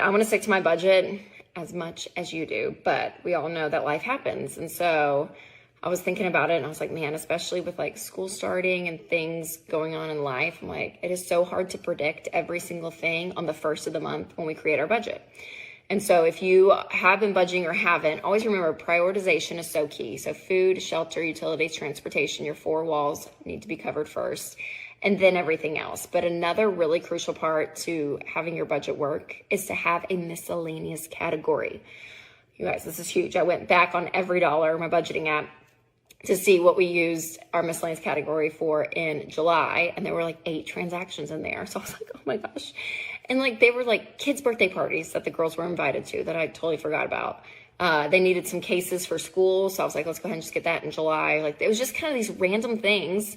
I want to stick to my budget as much as you do, but we all know that life happens. And so I was thinking about it and I was like, man, especially with like school starting and things going on in life, I'm like, it is so hard to predict every single thing on the first of the month when we create our budget. And so if you have been budgeting or haven't, always remember prioritization is so key. So food, shelter, utilities, transportation, your four walls need to be covered first, and then everything else. But another really crucial part to having your budget work is to have a miscellaneous category. You guys, this is huge. I went back on Every Dollar, my budgeting app, to see what we used our miscellaneous category for in July. And there were like 8 transactions in there. So I was like, oh my gosh. And like, they were like kids' birthday parties that the girls were invited to that I totally forgot about. They needed some cases for school. So I was like, let's go ahead and just get that in July. Like, it was just kind of these random things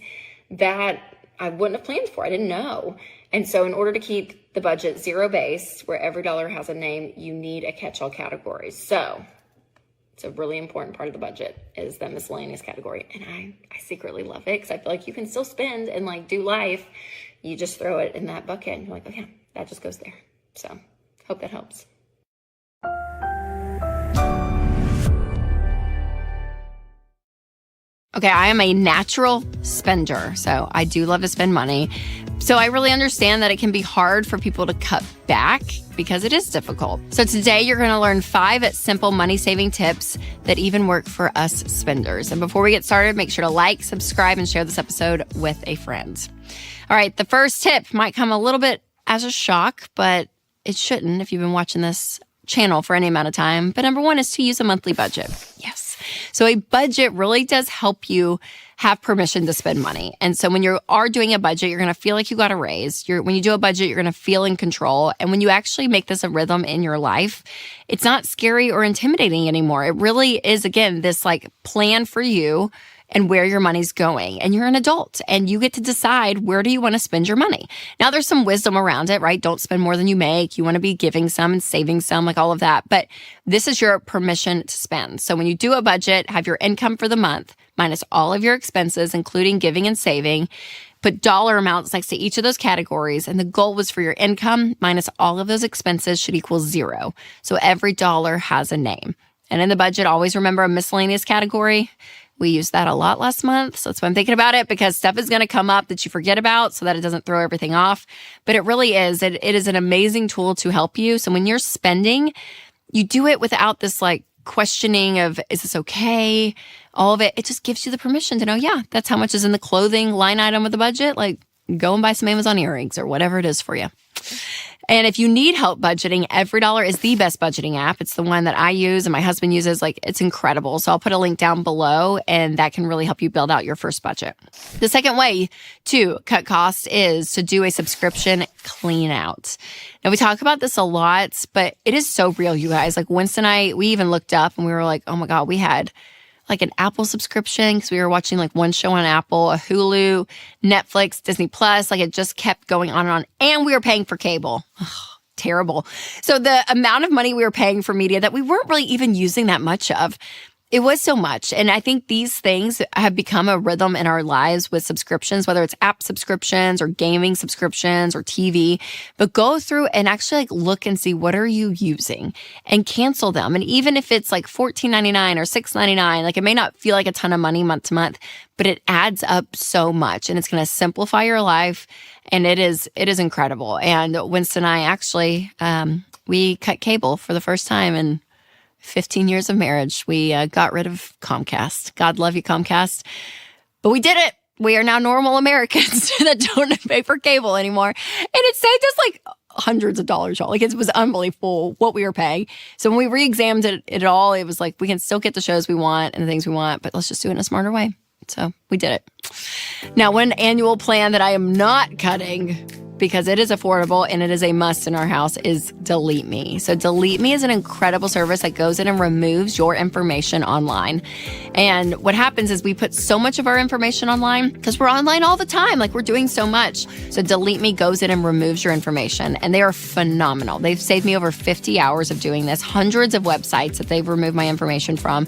that I wouldn't have planned for. I didn't know. And so in order to keep the budget zero-based, where every dollar has a name, you need a catch-all category. So it's a really important part of the budget is the miscellaneous category. And I secretly love it because I feel like you can still spend and like do life. You just throw it in that bucket and you're like, oh yeah, that just goes there. So hope that helps. Okay, I am a natural spender, so I do love to spend money. So I really understand that it can be hard for people to cut back because it is difficult. So today you're going to learn 5 simple money-saving tips that even work for us spenders. And before we get started, make sure to like, subscribe, and share this episode with a friend. All right, the first tip might come a little bit as a shock, but it shouldn't if you've been watching this channel for any amount of time. But number 1 is to use a monthly budget. Yes. So a budget really does help you have permission to spend money. And so when you are doing a budget, you're going to feel like you got a raise. When you do a budget, you're going to feel in control. And when you actually make this a rhythm in your life, it's not scary or intimidating anymore. It really is, again, this like plan for you and where your money's going. And you're an adult and you get to decide where do you want to spend your money. Now, there's some wisdom around it, right? Don't spend more than you make. You want to be giving some and saving some, like all of that. But this is your permission to spend. So when you do a budget, have your income for the month minus all of your expenses, including giving and saving. Put dollar amounts next to each of those categories. And the goal was for your income minus all of those expenses should equal 0. So every dollar has a name. And in the budget, always remember a miscellaneous category. We used that a lot last month. So that's why I'm thinking about it, because stuff is going to come up that you forget about so that it doesn't throw everything off. But it really is. It is an amazing tool to help you. So when you're spending, you do it without this like questioning of, is this okay? All of it. It just gives you the permission to know, yeah, that's how much is in the clothing line item of the budget. Like, go and buy some Amazon earrings or whatever it is for you. And if you need help budgeting, Every Dollar is the best budgeting app. It's the one that I use and my husband uses. Like, it's incredible. So I'll put a link down below and that can really help you build out your first budget. The second way to cut costs is to do a subscription clean out. Now, we talk about this a lot, but it is so real, you guys. Like, Winston and I, we even looked up and we were like, oh my God, we had like an Apple subscription because we were watching like one show on Apple, a Hulu, Netflix, Disney Plus. Like, it just kept going on and on. And we were paying for cable. Ugh, terrible. So the amount of money we were paying for media that we weren't really even using that much of, it was so much. And I think these things have become a rhythm in our lives with subscriptions, whether it's app subscriptions or gaming subscriptions or TV. But go through and actually like look and see, what are you using, and cancel them. And even if it's like $14.99 or $6.99, like, it may not feel like a ton of money month to month, but it adds up so much and it's going to simplify your life. And it is incredible. And Winston and I actually, we cut cable for the first time in 15 years of marriage. We got rid of Comcast. God love you, Comcast. But we did it. We are now normal Americans that don't pay for cable anymore. And it saved us like hundreds of dollars. Like, it was unbelievable what we were paying. So when we re-examined it all, it was like, we can still get the shows we want and the things we want, but let's just do it in a smarter way. So we did it. Now, one annual plan that I am not cutting, because it is affordable and it is a must in our house, is Delete Me. So Delete Me is an incredible service that goes in and removes your information online. And what happens is we put so much of our information online because we're online all the time. Like, we're doing so much. So Delete Me goes in and removes your information, and they are phenomenal. They've saved me over 50 hours of doing this, hundreds of websites that they've removed my information from.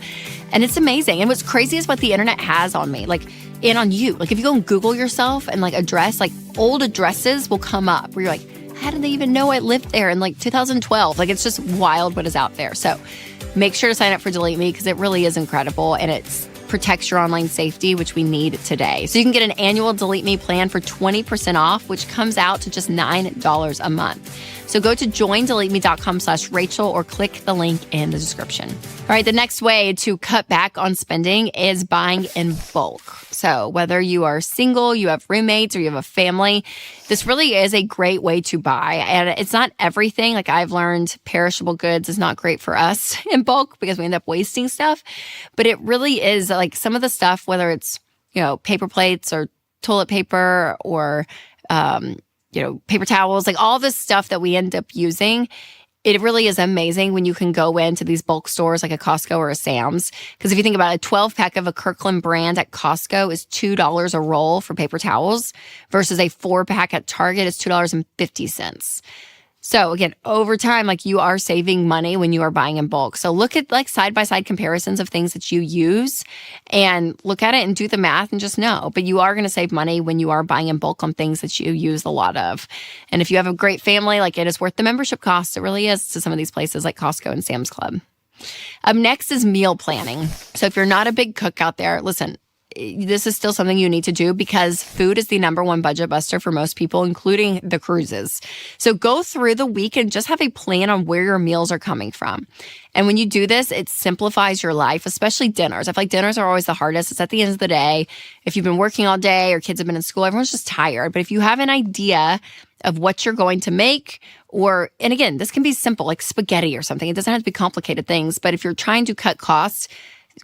And it's amazing. And what's crazy is what the internet has on me. Like, and on you. Like, if you go and Google yourself and like address, like old addresses will come up where you're like, how did they even know I lived there in like 2012? Like, it's just wild what is out there. So make sure to sign up for Delete Me because it really is incredible and it protects your online safety, which we need today. So you can get an annual Delete Me plan for 20% off, which comes out to just $9 a month. So go to joindeleteme.com/Rachel or click the link in the description. All right, the next way to cut back on spending is buying in bulk. So whether you are single, you have roommates, or you have a family, this really is a great way to buy. And it's not everything. Like, I've learned perishable goods is not great for us in bulk because we end up wasting stuff. But it really is like some of the stuff, whether it's, paper plates or toilet paper or, paper towels, like all this stuff that we end up using. It really is amazing when you can go into these bulk stores like a Costco or a Sam's. Because if you think about it, a 12-pack of a Kirkland brand at Costco is $2 a roll for paper towels versus a 4-pack at Target is $2.50. So again, over time, like, you are saving money when you are buying in bulk. So look at like side-by-side comparisons of things that you use and look at it and do the math and just know. But you are going to save money when you are buying in bulk on things that you use a lot of. And if you have a great family, like, it is worth the membership cost. It really is to some of these places like Costco and Sam's Club. Up next is meal planning. So if you're not a big cook out there, listen, this is still something you need to do because food is the number one budget buster for most people, including the Cruzes. So go through the week and just have a plan on where your meals are coming from. And when you do this, it simplifies your life, especially dinners. I feel like dinners are always the hardest. It's at the end of the day. If you've been working all day or kids have been in school, everyone's just tired. But if you have an idea of what you're going to make, and again, this can be simple, like spaghetti or something. It doesn't have to be complicated things. But if you're trying to cut costs,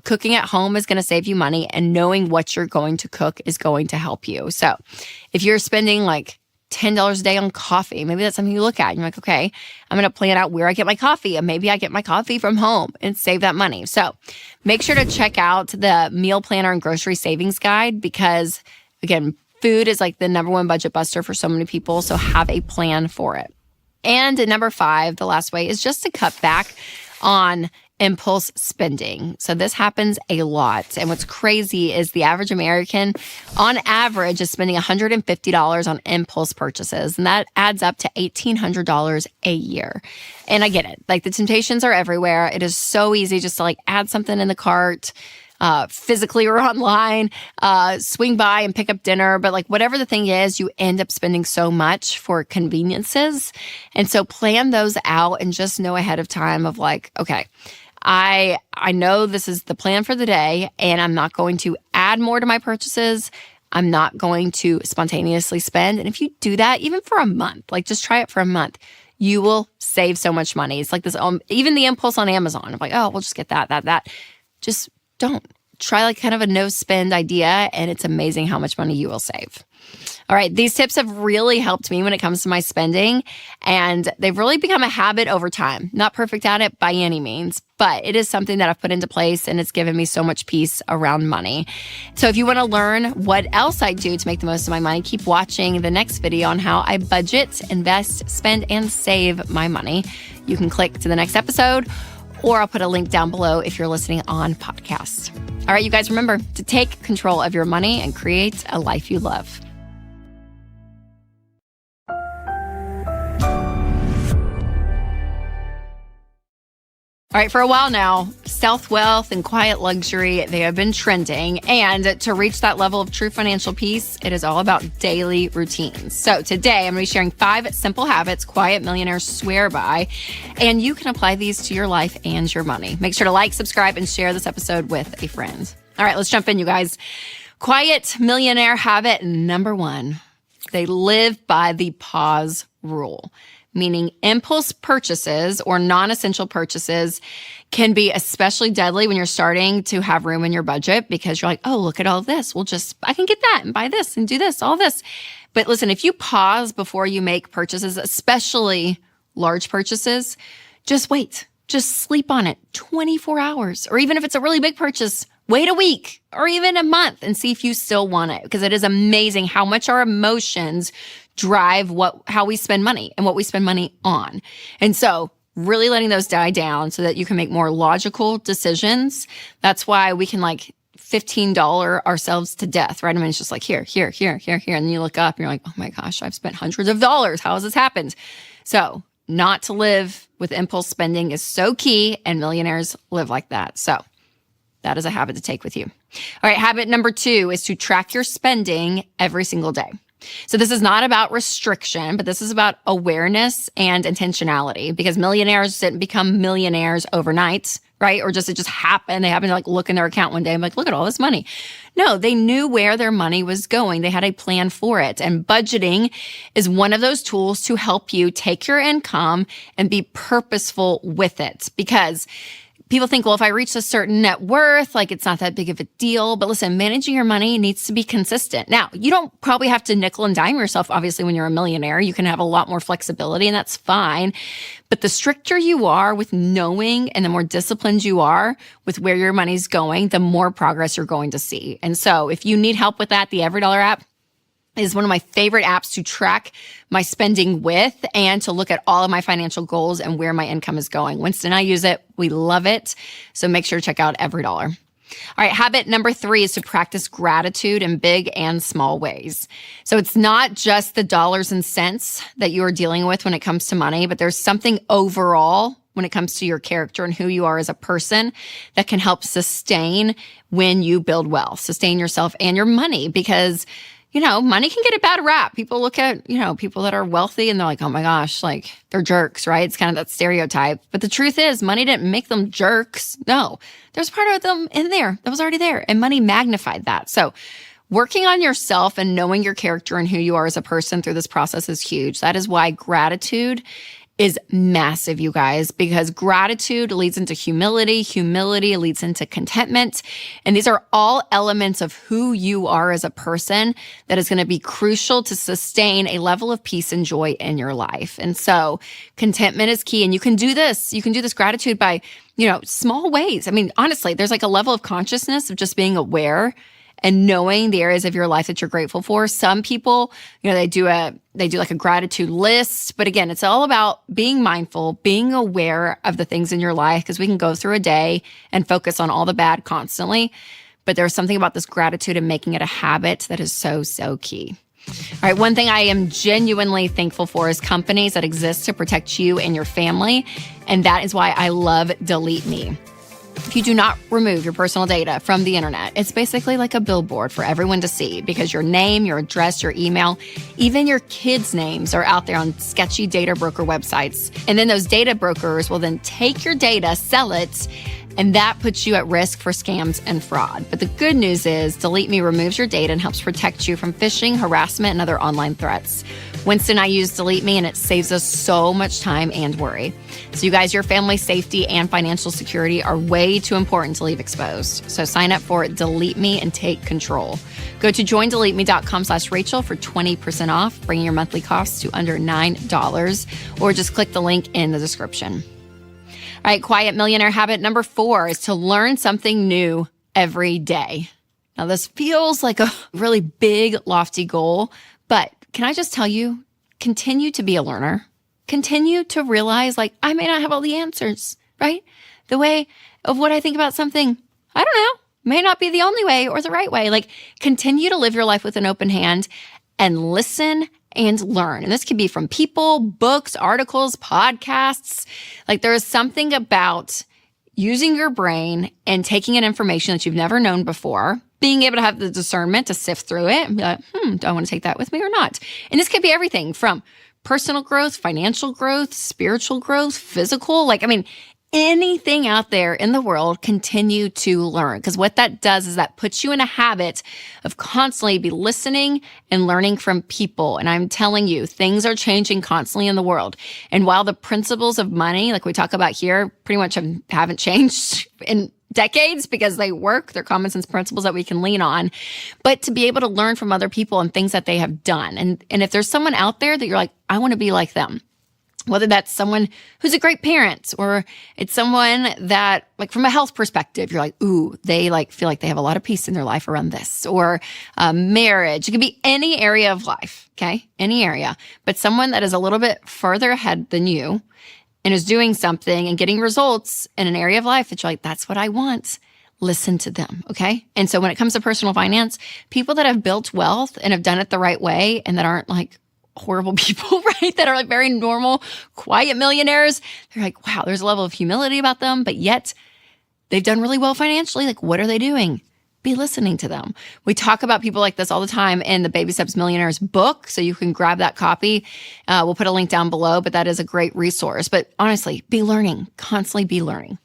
cooking at home is going to save you money, and knowing what you're going to cook is going to help you. So if you're spending like $10 a day on coffee, maybe that's something you look at and you're like, okay, I'm going to plan out where I get my coffee, and maybe I get my coffee from home and save that money. So make sure to check out the meal planner and grocery savings guide because, again, food is like the number one budget buster for so many people. So have a plan for it. And number 5, the last way, is just to cut back on impulse spending. So this happens a lot. And what's crazy is the average American, on average, is spending $150 on impulse purchases. And that adds up to $1,800 a year. And I get it. Like, the temptations are everywhere. It is so easy just to like add something in the cart, physically or online, swing by and pick up dinner. But like, whatever the thing is, you end up spending so much for conveniences. And so plan those out and just know ahead of time of like, okay, I know this is the plan for the day, and I'm not going to add more to my purchases. I'm not going to spontaneously spend. And if you do that, even for a month, like just try it for a month, you will save so much money. It's like this, even the impulse on Amazon of like, oh, we'll just get that. Just don't. Try like kind of a no spend idea, and it's amazing how much money you will save. All right, these tips have really helped me when it comes to my spending, and they've really become a habit over time. Not perfect at it by any means, but it is something that I've put into place, and it's given me so much peace around money. So if you want to learn what else I do to make the most of my money, keep watching the next video on how I budget, invest, spend, and save my money. You can click to the next episode, or I'll put a link down below if you're listening on podcast. All right, you guys, remember to take control of your money and create a life you love. All right, for a while now, stealth wealth and quiet luxury, they have been trending. And to reach that level of true financial peace, it is all about daily routines. So today, I'm going to be sharing 5 simple habits quiet millionaires swear by, and you can apply these to your life and your money. Make sure to like, subscribe, and share this episode with a friend. All right, let's jump in, you guys. Quiet millionaire habit number 1. They live by the pause rule. Meaning impulse purchases or non-essential purchases can be especially deadly when you're starting to have room in your budget because you're like, oh, look at all this. I can get that and buy this and do this, all this. But listen, if you pause before you make purchases, especially large purchases, just wait. Just sleep on it 24 hours. Or even if it's a really big purchase, wait a week or even a month and see if you still want it. Because it is amazing how much our emotions drive how we spend money and what we spend money on. And so really letting those die down so that you can make more logical decisions. That's why we can $15 ourselves to death, right? I mean, it's just like here. And then you look up and you're like, oh my gosh, I've spent hundreds of dollars. How has this happened? So not to live with impulse spending is so key, and millionaires live like that. So that is a habit to take with you. All right, habit number 2 is to track your spending every single day. So this is not about restriction, but this is about awareness and intentionality, because millionaires didn't become millionaires overnight, right? Or it just happened. They happened to like look in their account one day and like, look at all this money. No, they knew where their money was going. They had a plan for it. And budgeting is one of those tools to help you take your income and be purposeful with it, because people think, well, if I reach a certain net worth, like it's not that big of a deal. But listen, managing your money needs to be consistent. Now, you don't probably have to nickel and dime yourself. Obviously, when you're a millionaire, you can have a lot more flexibility, and that's fine. But the stricter you are with knowing and the more disciplined you are with where your money's going, the more progress you're going to see. And so if you need help with that, the EveryDollar app is one of my favorite apps to track my spending with and to look at all of my financial goals and where my income is going. Winston and I use it. We love it. So make sure to check out EveryDollar. All right, habit number 3 is to practice gratitude in big and small ways. So it's not just the dollars and cents that you are dealing with when it comes to money, but there's something overall when it comes to your character and who you are as a person that can help sustain when you build wealth, sustain yourself and your money, because money can get a bad rap. People look at, people that are wealthy and they're like, oh my gosh, like they're jerks, right? It's kind of that stereotype. But the truth is, money didn't make them jerks. No, there's part of them in there that was already there, and money magnified that. So working on yourself and knowing your character and who you are as a person through this process is huge. That is why gratitude is massive, you guys, because gratitude leads into humility. Humility leads into contentment. And these are all elements of who you are as a person that is going to be crucial to sustain a level of peace and joy in your life. And so contentment is key. And you can do this. You can do this gratitude by, small ways. I mean, honestly, there's like a level of consciousness of just being aware and knowing the areas of your life that you're grateful for. Some people, they do like a gratitude list. But again, it's all about being mindful, being aware of the things in your life, because we can go through a day and focus on all the bad constantly. But there's something about this gratitude and making it a habit that is so, so key. All right, one thing I am genuinely thankful for is companies that exist to protect you and your family. And that is why I love Delete Me. If you do not remove your personal data from the internet, it's basically like a billboard for everyone to see, because your name, your address, your email, even your kids' names are out there on sketchy data broker websites. And then those data brokers will then take your data, sell it, and that puts you at risk for scams and fraud. But the good news is Delete Me removes your data and helps protect you from phishing, harassment, and other online threats. Winston and I use Delete Me, and it saves us so much time and worry. So you guys, your family's safety and financial security are way too important to leave exposed. So sign up for Delete Me and take control. Go to joindeleteme.com/Rachel for 20% off, bringing your monthly costs to under $9, or just click the link in the description. All right, quiet millionaire habit number 4 is to learn something new every day. Now, this feels like a really big, lofty goal, but can I just tell you, continue to be a learner. Continue to realize, like, I may not have all the answers, right? The way of what I think about something, I don't know, may not be the only way or the right way. Like, continue to live your life with an open hand and listen and learn. And this could be from people, books, articles, podcasts. Like, there is something about using your brain and taking in information that you've never known before, being able to have the discernment to sift through it and be like, do I want to take that with me or not? And this could be everything from personal growth, financial growth, spiritual growth, physical, anything out there in the world. Continue to learn, because what that does is that puts you in a habit of constantly be listening and learning from people. And I'm telling you, things are changing constantly in the world. And while the principles of money, like we talk about here, pretty much haven't changed in decades, because they work, they're common sense principles that we can lean on, but to be able to learn from other people and things that they have done. And if there's someone out there that you're like, I want to be like them, whether that's someone who's a great parent, or it's someone that, like, from a health perspective, you're like, ooh, they feel like they have a lot of peace in their life around this, or marriage. It could be any area of life, okay? Any area, but someone that is a little bit further ahead than you and is doing something and getting results in an area of life that you're like, that's what I want. listen to them, okay? And so when it comes to personal finance, people that have built wealth and have done it the right way and that aren't like horrible people, right? That are like very normal, quiet millionaires. They're like, wow, there's a level of humility about them, but yet they've done really well financially. Like, what are they doing? Be listening to them. We talk about people like this all the time in the Baby Steps Millionaires book, so you can grab that copy. We'll put a link down below, but that is a great resource. But honestly, be learning, constantly be learning.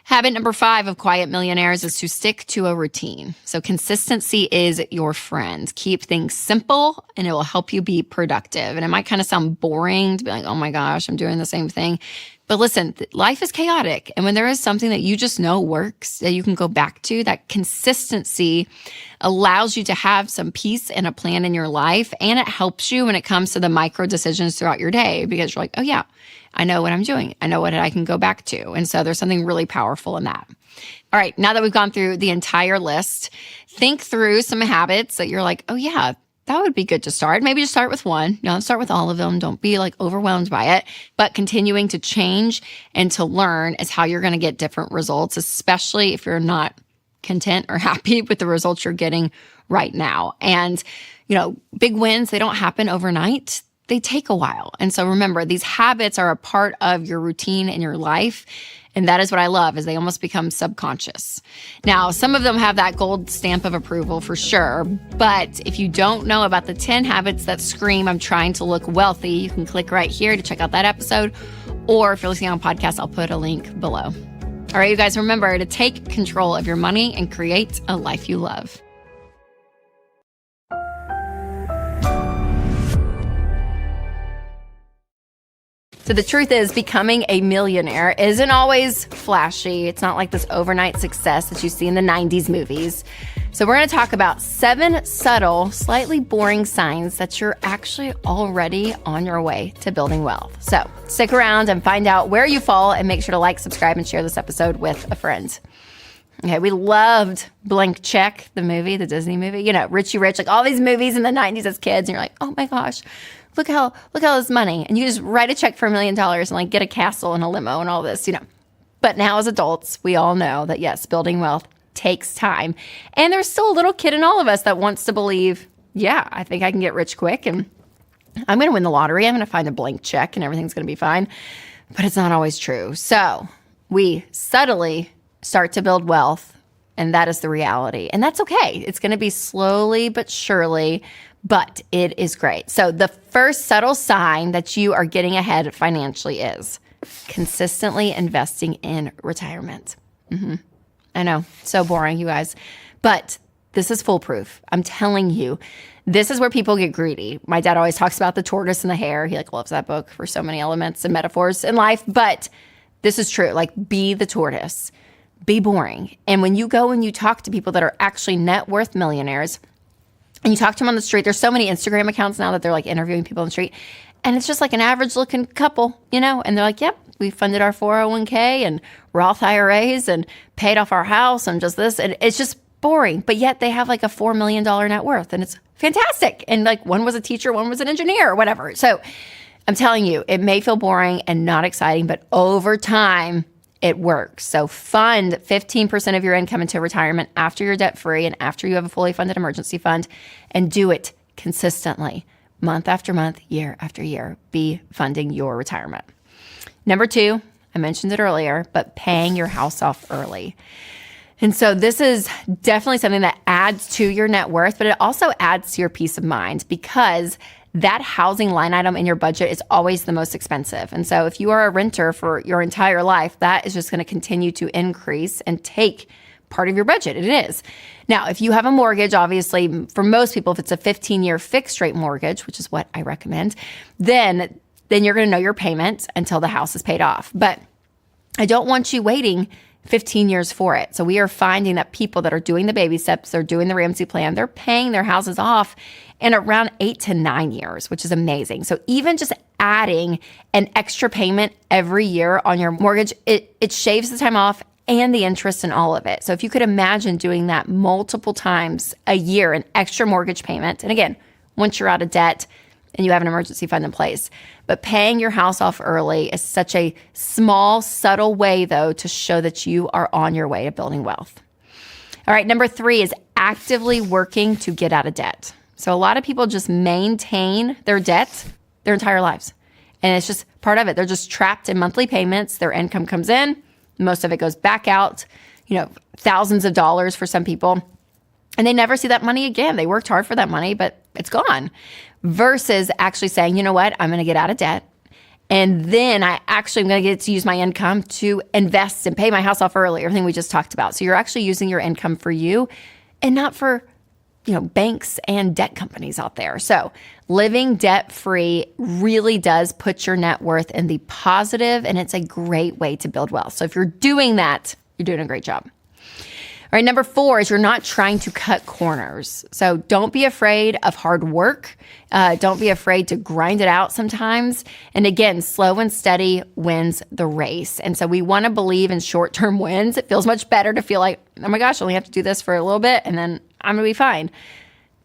Habit number 5 of quiet millionaires is to stick to a routine. So consistency is your friend. Keep things simple and it will help you be productive. And it might kind of sound boring to be like, oh my gosh, I'm doing the same thing. But listen, life is chaotic. And when there is something that you just know works, that you can go back to, that consistency allows you to have some peace and a plan in your life. And it helps you when it comes to the micro decisions throughout your day because you're like, oh yeah, I know what I'm doing. I know what I can go back to. And so there's something really powerful in that. All right, now that we've gone through the entire list, think through some habits that you're like, oh yeah, that would be good to start. Maybe just start with one. Don't start with all of them. Don't be like overwhelmed by it. But continuing to change and to learn is how you're going to get different results, especially if you're not content or happy with the results you're getting right now. And, big wins, they don't happen overnight. They take a while. And so remember, these habits are a part of your routine in your life. And that is what I love, is they almost become subconscious. Now, some of them have that gold stamp of approval for sure. But if you don't know about the 10 habits that scream, I'm trying to look wealthy, you can click right here to check out that episode. Or if you're listening on podcast, I'll put a link below. All right, you guys, remember to take control of your money and create a life you love. So the truth is, becoming a millionaire isn't always flashy. It's not like this overnight success that you see in the 90s movies. So we're going to talk about 7 subtle, slightly boring signs that you're actually already on your way to building wealth. So stick around and find out where you fall, and make sure to like, subscribe, and share this episode with a friend. Okay, we loved Blank Check, the movie, the Disney movie. Richie Rich, like all these movies in the 90s as kids, and you're like, oh my gosh. Look how this money. And you just write a check for $1 million and like get a castle and a limo and all this, But now as adults, we all know that yes, building wealth takes time. And there's still a little kid in all of us that wants to believe, yeah, I think I can get rich quick and I'm going to win the lottery. I'm going to find a blank check and everything's going to be fine. But it's not always true. So we subtly start to build wealth, and that is the reality. And that's okay. It's going to be slowly but surely, but it is great. So the first subtle sign that you are getting ahead financially is consistently investing in retirement. I know, so boring, you guys. But this is foolproof. I'm telling you, this is where people get greedy. My dad always talks about the tortoise and the hare. He loves that book for so many elements and metaphors in life. But this is true. Be the tortoise. Be boring. And when you go and you talk to people that are actually net worth millionaires, and you talk to them on the street, there's so many Instagram accounts now that they're interviewing people on the street. And it's just like an average looking couple, and they're like, yep, we funded our 401k and Roth IRAs and paid off our house and just this. And it's just boring. But yet they have a $4 million net worth, and it's fantastic. And one was a teacher, one was an engineer or whatever. So I'm telling you, it may feel boring and not exciting, but over time, it works. So fund 15% of your income into retirement after you're debt free and after you have a fully funded emergency fund, and do it consistently, month after month, year after year. Be funding your retirement. Number 2, I mentioned it earlier, but paying your house off early. And so this is definitely something that adds to your net worth, but it also adds to your peace of mind, because that housing line item in your budget is always the most expensive. And so if you are a renter for your entire life, that is just going to continue to increase and take part of your budget. It is. Now, if you have a mortgage, obviously, for most people, if it's a 15-year fixed rate mortgage, which is what I recommend, then you're going to know your payment until the house is paid off. But I don't want you waiting 15 years for it. So we are finding that people that are doing the baby steps, they're doing the Ramsey plan, they're paying their houses off in around 8 to 9 years, which is amazing. So even just adding an extra payment every year on your mortgage, it shaves the time off and the interest in all of it. So if you could imagine doing that multiple times a year, an extra mortgage payment, and again, once you're out of debt and you have an emergency fund in place, but paying your house off early is such a small, subtle way, though, to show that you are on your way to building wealth. All right, number 3 is actively working to get out of debt. So a lot of people just maintain their debt their entire lives. And it's just part of it. They're just trapped in monthly payments. Their income comes in. Most of it goes back out, thousands of dollars for some people. And they never see that money again. They worked hard for that money, but it's gone. Versus actually saying, you know what, I'm going to get out of debt. And then I'm going to get to use my income to invest and pay my house off early, everything we just talked about. So you're actually using your income for you and not for, banks and debt companies out there. So living debt-free really does put your net worth in the positive, and it's a great way to build wealth. So if you're doing that, you're doing a great job. All right, number 4 is you're not trying to cut corners. So don't be afraid of hard work. Don't be afraid to grind it out sometimes. And again, slow and steady wins the race. And so we want to believe in short-term wins. It feels much better to feel like, oh my gosh, I only have to do this for a little bit and then I'm going to be fine.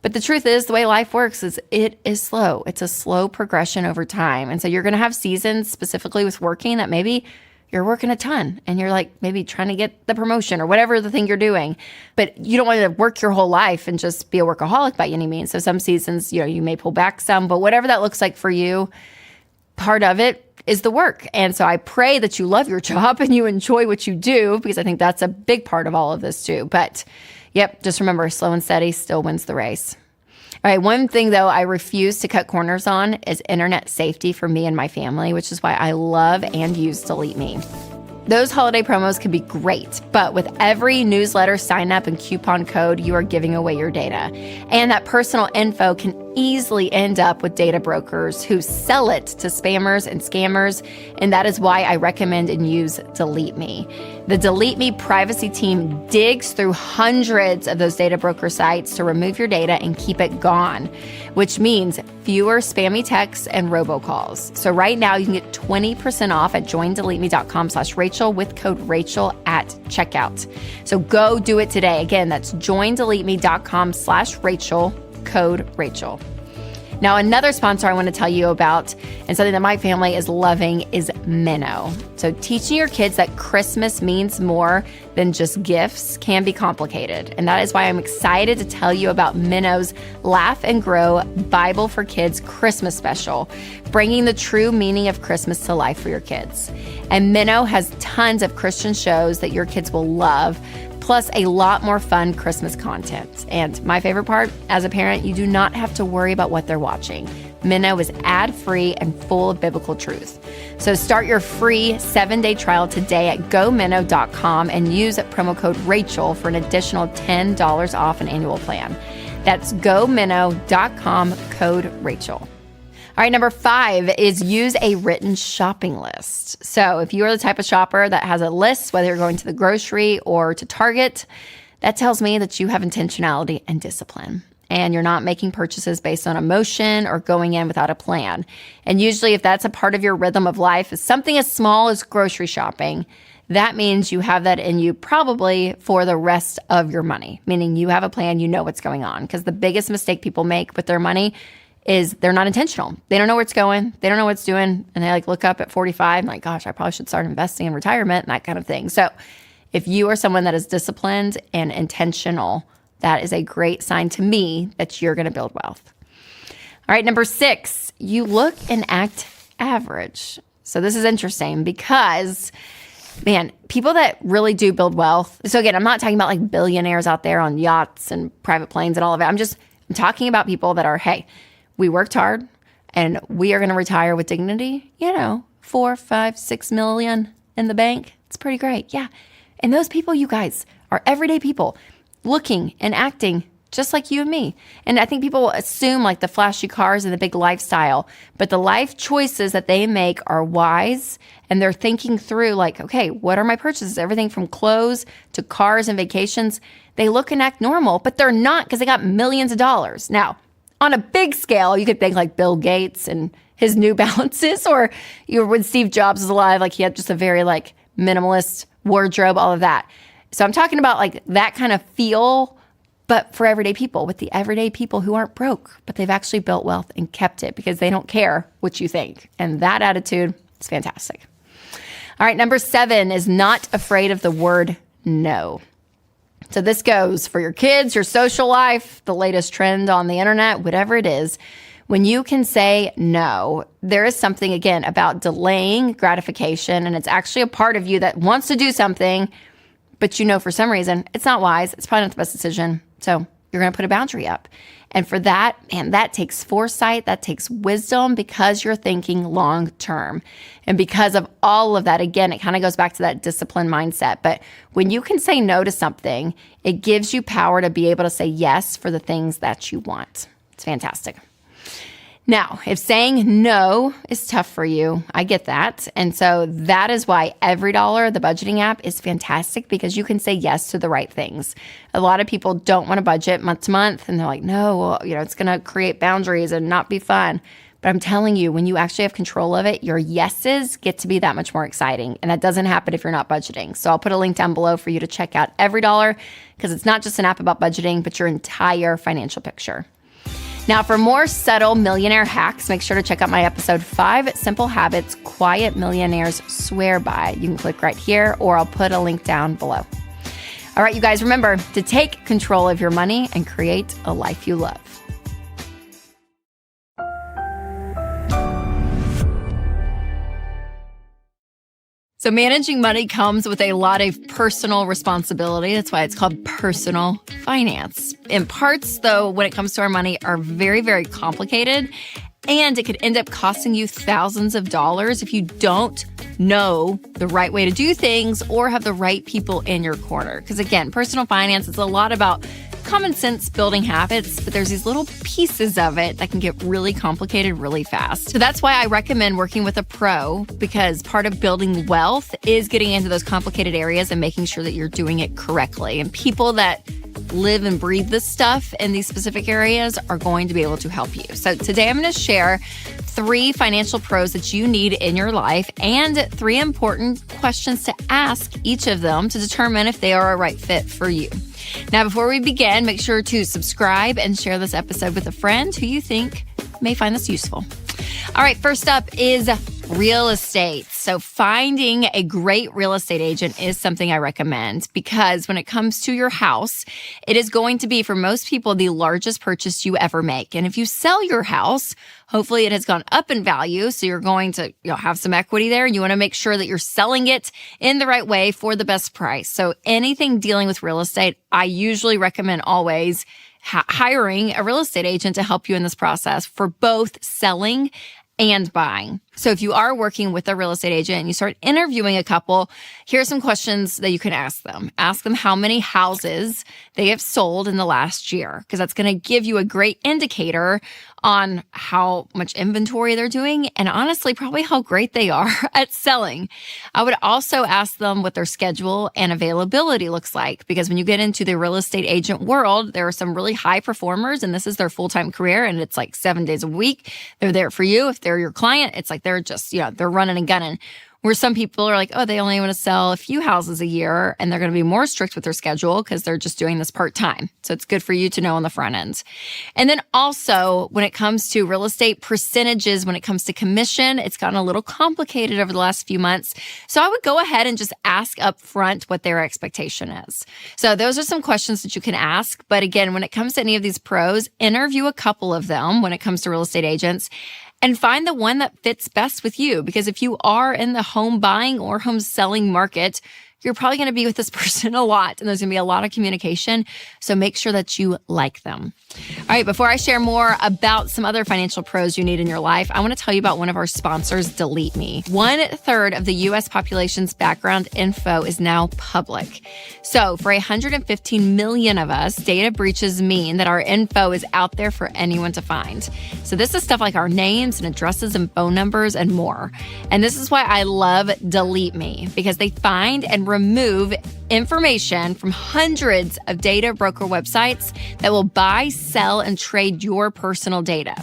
But the truth is, the way life works is it is slow. It's a slow progression over time. And so you're going to have seasons specifically with working that maybe you're working a ton and you're like maybe trying to get the promotion or whatever the thing you're doing, but you don't want to work your whole life and just be a workaholic by any means. So some seasons, you may pull back some, but whatever that looks like for you, part of it is the work. And so I pray that you love your job and you enjoy what you do, because I think that's a big part of all of this too. But yep, just remember, slow and steady still wins the race. All right, one thing though I refuse to cut corners on is internet safety for me and my family, which is why I love and use Delete Me. Those holiday promos can be great, but with every newsletter sign up and coupon code, you are giving away your data. And that personal info can easily end up with data brokers who sell it to spammers and scammers. And that is why I recommend and use Delete Me. The Delete Me privacy team digs through hundreds of those data broker sites to remove your data and keep it gone, which means fewer spammy texts and robocalls. So right now you can get 20% off at joindeleteme.com/Rachel with code Rachel at checkout. So go do it today. Again, that's joindeleteme.com/Rachel, code Rachel. Now, another sponsor I want to tell you about, and something that my family is loving, is Minnow. So teaching your kids that Christmas means more than just gifts can be complicated. And that is why I'm excited to tell you about Minnow's Laugh and Grow Bible for Kids Christmas special, bringing the true meaning of Christmas to life for your kids. And Minnow has tons of Christian shows that your kids will love, plus a lot more fun Christmas content. And my favorite part, as a parent, you do not have to worry about what they're watching. Minnow is ad-free and full of biblical truth. So start your free 7-day trial today at gominnow.com and use promo code Rachel for an additional $10 off an annual plan. That's gominnow.com, code Rachel. All right, number 5 is use a written shopping list. So if you are the type of shopper that has a list, whether you're going to the grocery or to Target, that tells me that you have intentionality and discipline, and you're not making purchases based on emotion or going in without a plan. And usually if that's a part of your rhythm of life, is something as small as grocery shopping, that means you have that in you probably for the rest of your money, meaning you have a plan, you know what's going on. Because the biggest mistake people make with their money is they're not intentional. They don't know where it's going. They don't know what it's doing. And they look up at 45 and gosh, I probably should start investing in retirement and that kind of thing. So if you are someone that is disciplined and intentional, that is a great sign to me that you're going to build wealth. All right, number 6, you look and act average. So this is interesting because, man, people that really do build wealth. So again, I'm not talking about billionaires out there on yachts and private planes and all of it. I'm talking about people that are, hey, we worked hard and we are going to retire with dignity, 4, 5, 6 million in the bank. It's pretty great. Yeah. And those people, you guys, are everyday people looking and acting just like you and me. And I think people assume the flashy cars and the big lifestyle, but the life choices that they make are wise, and they're thinking through okay, what are my purchases? Everything from clothes to cars and vacations. They look and act normal, but they're not, because they got millions of dollars. Now, on a big scale, you could think Bill Gates and his New Balances, or when Steve Jobs was alive, he had just a very minimalist wardrobe, all of that. So I'm talking about that kind of feel, but for everyday people, with the everyday people who aren't broke, but they've actually built wealth and kept it because they don't care what you think. And that attitude is fantastic. All right, number 7 is not afraid of the word no. So this goes for your kids, your social life, the latest trend on the internet, whatever it is. When you can say no, there is something, again, about delaying gratification, and it's actually a part of you that wants to do something, but you know for some reason it's not wise. It's probably not the best decision. So you're going to put a boundary up. And for that, man, that takes foresight, that takes wisdom because you're thinking long term. And because of all of that, again, it kind of goes back to that discipline mindset. But when you can say no to something, it gives you power to be able to say yes for the things that you want. It's fantastic. Now, if saying no is tough for you, I get that. And so that is why EveryDollar, the budgeting app, is fantastic because you can say yes to the right things. A lot of people don't want to budget month to month and they're like, no, well, it's going to create boundaries and not be fun. But I'm telling you, when you actually have control of it, your yeses get to be that much more exciting. And that doesn't happen if you're not budgeting. So I'll put a link down below for you to check out EveryDollar because it's not just an app about budgeting, but your entire financial picture. Now, for more subtle millionaire hacks, make sure to check out my episode 5 Simple Habits Quiet Millionaires Swear By. You can click right here, or I'll put a link down below. All right, you guys, remember to take control of your money and create a life you love. So managing money comes with a lot of personal responsibility. That's why it's called personal finance. In parts, though, when it comes to our money, are very, very complicated. And it could end up costing you thousands of dollars if you don't know the right way to do things or have the right people in your corner. Because again, personal finance is a lot about common sense building habits, but there's these little pieces of it that can get really complicated really fast. So that's why I recommend working with a pro, because part of building wealth is getting into those complicated areas and making sure that you're doing it correctly. And people that live and breathe this stuff in these specific areas are going to be able to help you. So today I'm going to share 3 financial pros that you need in your life and 3 important questions to ask each of them to determine if they are a right fit for you. Now, before we begin, make sure to subscribe and share this episode with a friend who you think may find this useful. All right, first up is real estate. So finding a great real estate agent is something I recommend because when it comes to your house, it is going to be, for most people, the largest purchase you ever make. And if you sell your house, hopefully it has gone up in value. So you're going to have some equity there. You want to make sure that you're selling it in the right way for the best price. So anything dealing with real estate, I usually recommend always hiring a real estate agent to help you in this process for both selling and buying. So if you are working with a real estate agent and you start interviewing a couple, here are some questions that you can ask them. Ask them how many houses they have sold in the last year, because that's going to give you a great indicator on how much inventory they're doing and honestly, probably how great they are at selling. I would also ask them what their schedule and availability looks like, because when you get into the real estate agent world, there are some really high performers and this is their full-time career and it's like 7 days a week. They're there for you. If they're your client, it's like they're just, they're running and gunning. Where some people are like, oh, they only want to sell a few houses a year, and they're going to be more strict with their schedule because they're just doing this part-time. So it's good for you to know on the front end. And then also, when it comes to real estate percentages, when it comes to commission, it's gotten a little complicated over the last few months. So I would go ahead and just ask up front what their expectation is. So those are some questions that you can ask. But again, when it comes to any of these pros, interview a couple of them when it comes to real estate agents, and find the one that fits best with you. Because if you are in the home buying or home selling market, you're probably going to be with this person a lot and there's going to be a lot of communication. So make sure that you like them. All right, before I share more about some other financial pros you need in your life, I want to tell you about one of our sponsors, Delete Me. 1/3 of the U.S. population's background info is now public. So for 115 million of us, data breaches mean that our info is out there for anyone to find. So this is stuff like our names and addresses and phone numbers and more. And this is why I love Delete Me, because they find and remove information from hundreds of data broker websites that will buy, sell, and trade your personal data.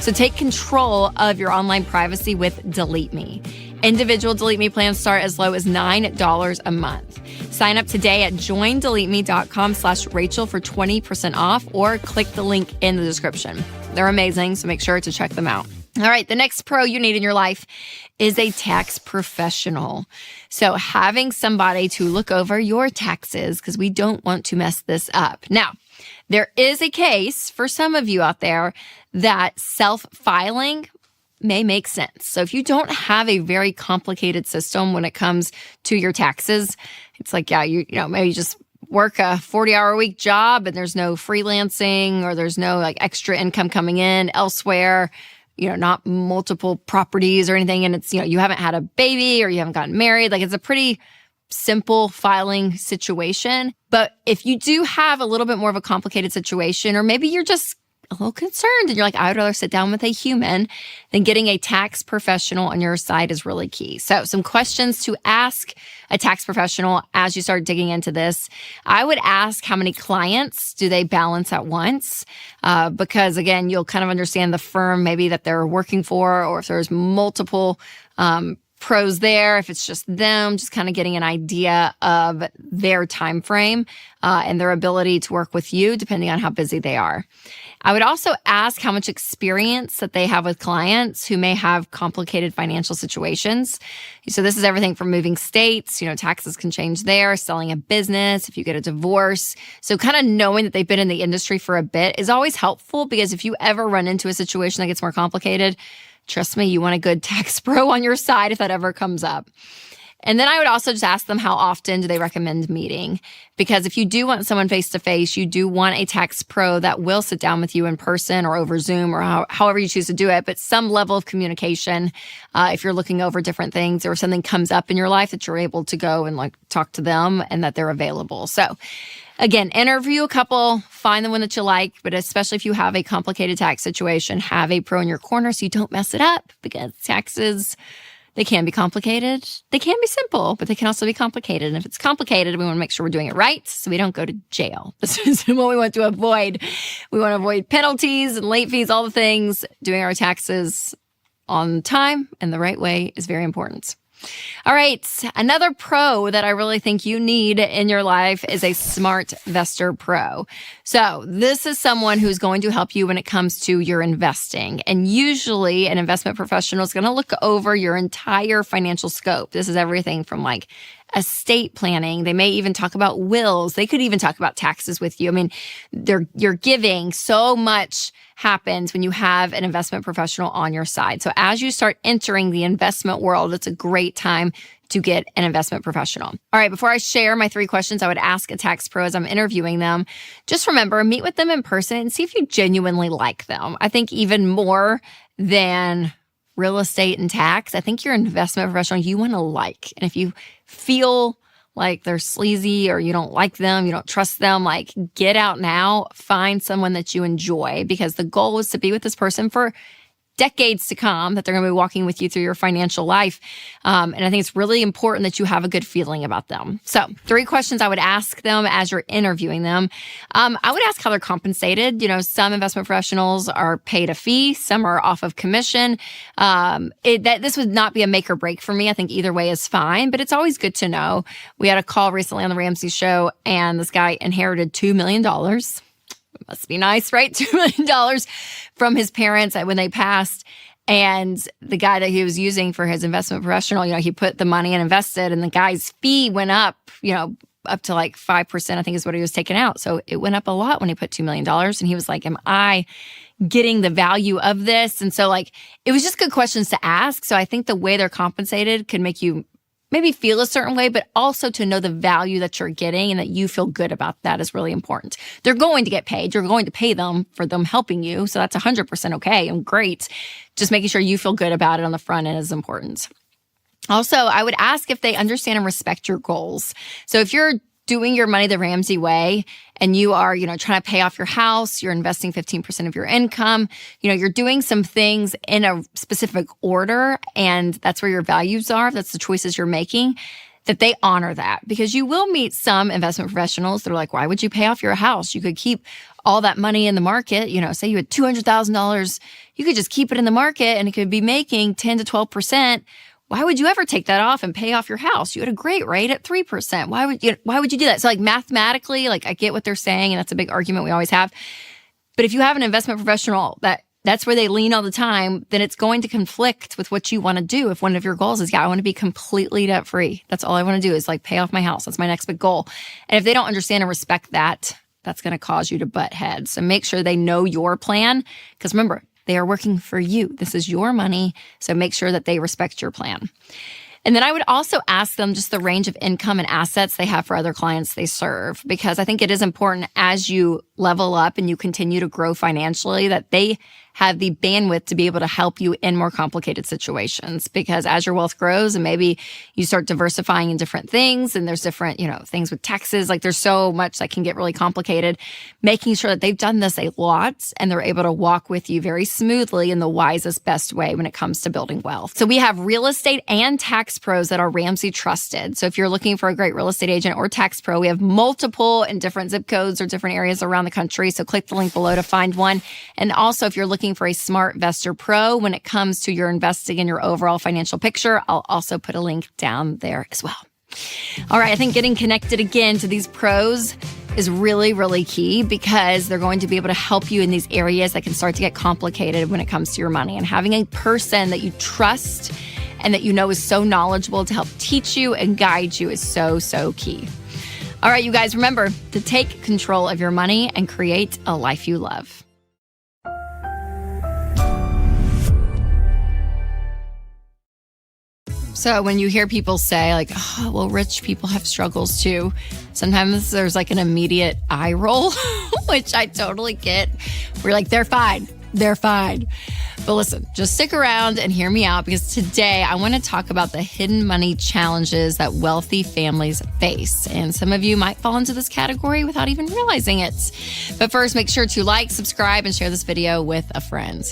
So take control of your online privacy with Delete Me. Individual Delete Me plans start as low as $9 a month. Sign up today at joindeleteme.com/Rachel for 20% off or click the link in the description. They're amazing, so make sure to check them out. All right, the next pro you need in your life is a tax professional. So having somebody to look over your taxes, because we don't want to mess this up. Now, there is a case for some of you out there that self-filing may make sense. So if you don't have a very complicated system when it comes to your taxes, it's like, yeah, you know, maybe you just work a 40-hour-a-week job and there's no freelancing or there's no like extra income coming in elsewhere, you know, not multiple properties or anything. And it's, you know, you haven't had a baby or you haven't gotten married. Like it's a pretty simple filing situation. But if you do have a little bit more of a complicated situation, or maybe you're just a little concerned and you're like, I would rather sit down with a human, then getting a tax professional on your side is really key. So some questions to ask a tax professional as you start digging into this. I would ask, how many clients do they balance at once? Because again, you'll kind of understand the firm maybe that they're working for, or if there's multiple pros there, if it's just them, just kind of getting an idea of their time frame and their ability to work with you depending on how busy they are. I would also ask how much experience that they have with clients who may have complicated financial situations. So this is everything from moving states, you know, taxes can change there, selling a business, if you get a divorce. So kind of knowing that they've been in the industry for a bit is always helpful, because if you ever run into a situation that gets more complicated, trust me, you want a good tax pro on your side if that ever comes up. And then I would also just ask them, how often do they recommend meeting? Because if you do want someone face-to-face, you do want a tax pro that will sit down with you in person or over Zoom or however you choose to do it, but some level of communication if you're looking over different things or something comes up in your life, that you're able to go and like talk to them and that they're available. So again, interview a couple, find the one that you like, but especially if you have a complicated tax situation, have a pro in your corner so you don't mess it up, because taxes, they can be complicated. They can be simple, but they can also be complicated. And if it's complicated, we want to make sure we're doing it right so we don't go to jail. This is what we want to avoid. We want to avoid penalties and late fees, all the things. Doing our taxes on time and the right way is very important. All right. Another pro that I really think you need in your life is a smart investor pro. So this is someone who's going to help you when it comes to your investing. And usually an investment professional is going to look over your entire financial scope. This is everything from like estate planning. They may even talk about wills. They could even talk about taxes with you. I mean, you're giving. So much happens when you have an investment professional on your side. So as you start entering the investment world, it's a great time to get an investment professional. All right, before I share my 3 questions I would ask a tax pro as I'm interviewing them, just remember, meet with them in person and see if you genuinely like them. I think even more than real estate and tax, I think your investment professional you want to like. And if you feel like they're sleazy or you don't like them, you don't trust them, like get out now, find someone that you enjoy, because the goal is to be with this person for decades to come, that they're going to be walking with you through your financial life. And I think it's really important that you have a good feeling about them. So 3 questions I would ask them as you're interviewing them. I would ask how they're compensated. You know, some investment professionals are paid a fee, some are off of commission. This would not be a make or break for me. I think either way is fine, but it's always good to know. We had a call recently on the Ramsey Show, and this guy inherited $2 million. Must be nice, right? $2 million from his parents when they passed. And the guy that he was using for his investment professional, you know, he put the money and invested, and the guy's fee went up, you know, up to like 5%, I think is what he was taking out. So it went up a lot when he put $2 million. And he was like, am I getting the value of this? And so like, it was just good questions to ask. So I think the way they're compensated could make you maybe feel a certain way, but also to know the value that you're getting and that you feel good about that is really important. They're going to get paid. You're going to pay them for them helping you. So that's 100% okay and great. Just making sure you feel good about it on the front end is important. Also, I would ask if they understand and respect your goals. So if you're doing your money the Ramsey way and you are, you know, trying to pay off your house, you're investing 15% of your income, you know, you're doing some things in a specific order, and that's where your values are, that's the choices you're making, that they honor that. Because you will meet some investment professionals that are like, why would you pay off your house? You could keep all that money in the market. You know, say you had $200,000, you could just keep it in the market and it could be making 10 to 12%. Why would you ever take that off and pay off your house? You had a great rate at 3%. Why would you do that? So like mathematically, like I get what they're saying, and that's a big argument we always have. But if you have an investment professional that that's where they lean all the time, then it's going to conflict with what you want to do. If one of your goals is, I want to be completely debt free. That's all I want to do is like pay off my house. That's my next big goal. And if they don't understand and respect that, that's going to cause you to butt heads. So make sure they know your plan, because remember, they are working for you. This is your money. So make sure that they respect your plan. And then I would also ask them just the range of income and assets they have for other clients they serve, because I think it is important as you level up and you continue to grow financially that they have the bandwidth to be able to help you in more complicated situations. Because as your wealth grows and maybe you start diversifying in different things and there's different, things with taxes, like there's so much that can get really complicated, making sure that they've done this a lot and they're able to walk with you very smoothly in the wisest, best way when it comes to building wealth. So we have real estate and tax pros that are Ramsey trusted. So if you're looking for a great real estate agent or tax pro, we have multiple in different zip codes or different areas around the country. So click the link below to find one. And also if you're looking for a smart investor pro when it comes to your investing in your overall financial picture, I'll also put a link down there as well. All right, I think getting connected again to these pros is really, really key because they're going to be able to help you in these areas that can start to get complicated when it comes to your money. And having a person that you trust and that you know is so knowledgeable to help teach you and guide you is so, so key. All right, you guys, remember to take control of your money and create a life you love. So when you hear people say like, oh, well, rich people have struggles too, sometimes there's like an immediate eye roll, which I totally get. We're like, they're fine. They're fine. But listen, just stick around and hear me out because today I want to talk about the hidden money challenges that wealthy families face. And some of you might fall into this category without even realizing it. But first, make sure to like, subscribe, and share this video with a friend.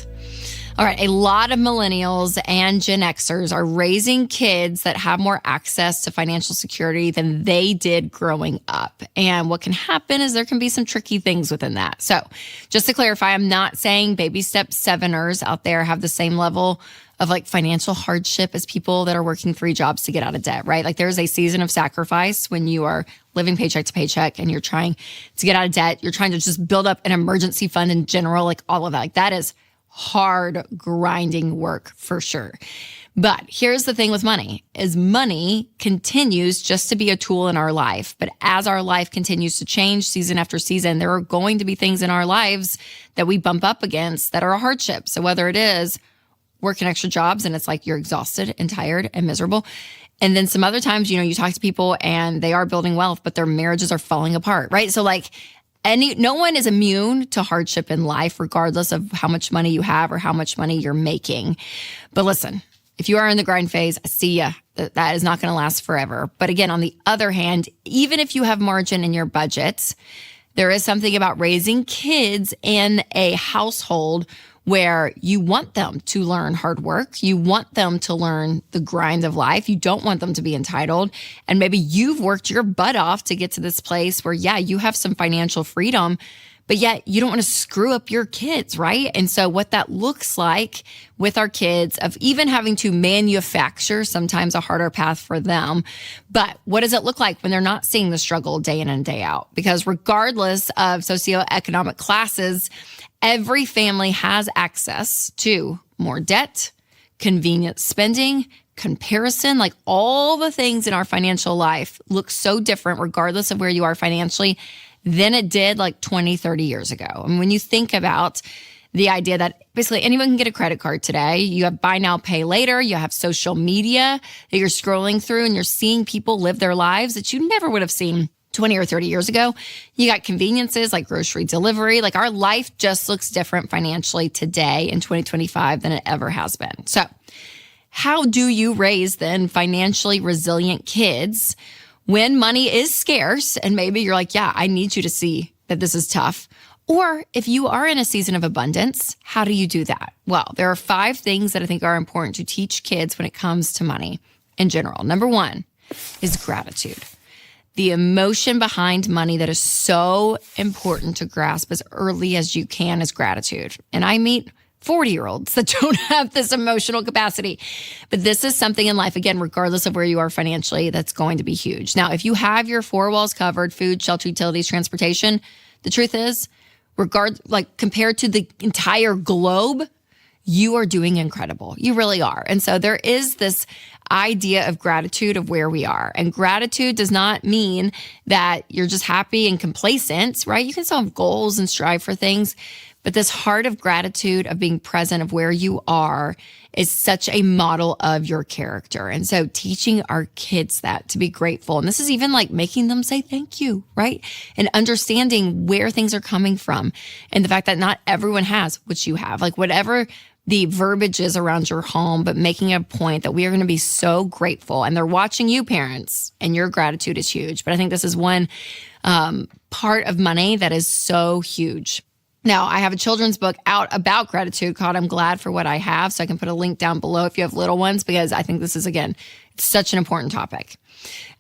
All right, a lot of millennials and Gen Xers are raising kids that have more access to financial security than they did growing up. And what can happen is there can be some tricky things within that. So just to clarify, I'm not saying baby step seveners out there have the same level of like financial hardship as people that are working 3 jobs to get out of debt, right? Like there's a season of sacrifice when you are living paycheck to paycheck and you're trying to get out of debt. You're trying to just build up an emergency fund in general, like all of that. Like that is hard, grinding work for sure. But here's the thing with money, is money continues just to be a tool in our life. But as our life continues to change season after season, there are going to be things in our lives that we bump up against that are a hardship. So whether it is working extra jobs and it's like you're exhausted and tired and miserable. And then some other times, you talk to people and they are building wealth, but their marriages are falling apart, right? So like, no one is immune to hardship in life, regardless of how much money you have or how much money you're making. But listen, if you are in the grind phase, I see ya. That is not going to last forever. But again, on the other hand, even if you have margin in your budget, there is something about raising kids in a household where you want them to learn hard work. You want them to learn the grind of life. You don't want them to be entitled. And maybe you've worked your butt off to get to this place where, yeah, you have some financial freedom, but yet you don't want to screw up your kids, right? And so what that looks like with our kids of even having to manufacture sometimes a harder path for them. But what does it look like when they're not seeing the struggle day in and day out? Because regardless of socioeconomic classes, every family has access to more debt, convenient spending, comparison, like all the things in our financial life look so different regardless of where you are financially than it did like 20, 30 years ago. And when you think about the idea that basically anyone can get a credit card today, you have buy now, pay later, you have social media that you're scrolling through and you're seeing people live their lives that you never would have seen 20 or 30 years ago. You got conveniences like grocery delivery. Like our life just looks different financially today in 2025 than it ever has been. So how do you raise then financially resilient kids when money is scarce? And maybe you're like, yeah, I need you to see that this is tough. Or if you are in a season of abundance, how do you do that? Well, there are 5 things that I think are important to teach kids when it comes to money in general. Number 1 is gratitude. The emotion behind money that is so important to grasp as early as you can is gratitude. And I meet 40-year-olds that don't have this emotional capacity. But this is something in life, again, regardless of where you are financially, that's going to be huge. Now, if you have your 4 walls covered, food, shelter, utilities, transportation, the truth is compared to the entire globe, you are doing incredible. You really are. And so there is this idea of gratitude of where we are. And gratitude does not mean that you're just happy and complacent, right? You can still have goals and strive for things, but this heart of gratitude of being present of where you are is such a model of your character. And so teaching our kids that to be grateful. And this is even like making them say thank you, right? And understanding where things are coming from and the fact that not everyone has what you have, like whatever the verbiage is around your home, but making a point that we are going to be so grateful. And they're watching you, parents, and your gratitude is huge. But I think this is one part of money that is so huge. Now, I have a children's book out about gratitude called I'm Glad for What I Have. So I can put a link down below if you have little ones, because I think this is, again, it's such an important topic.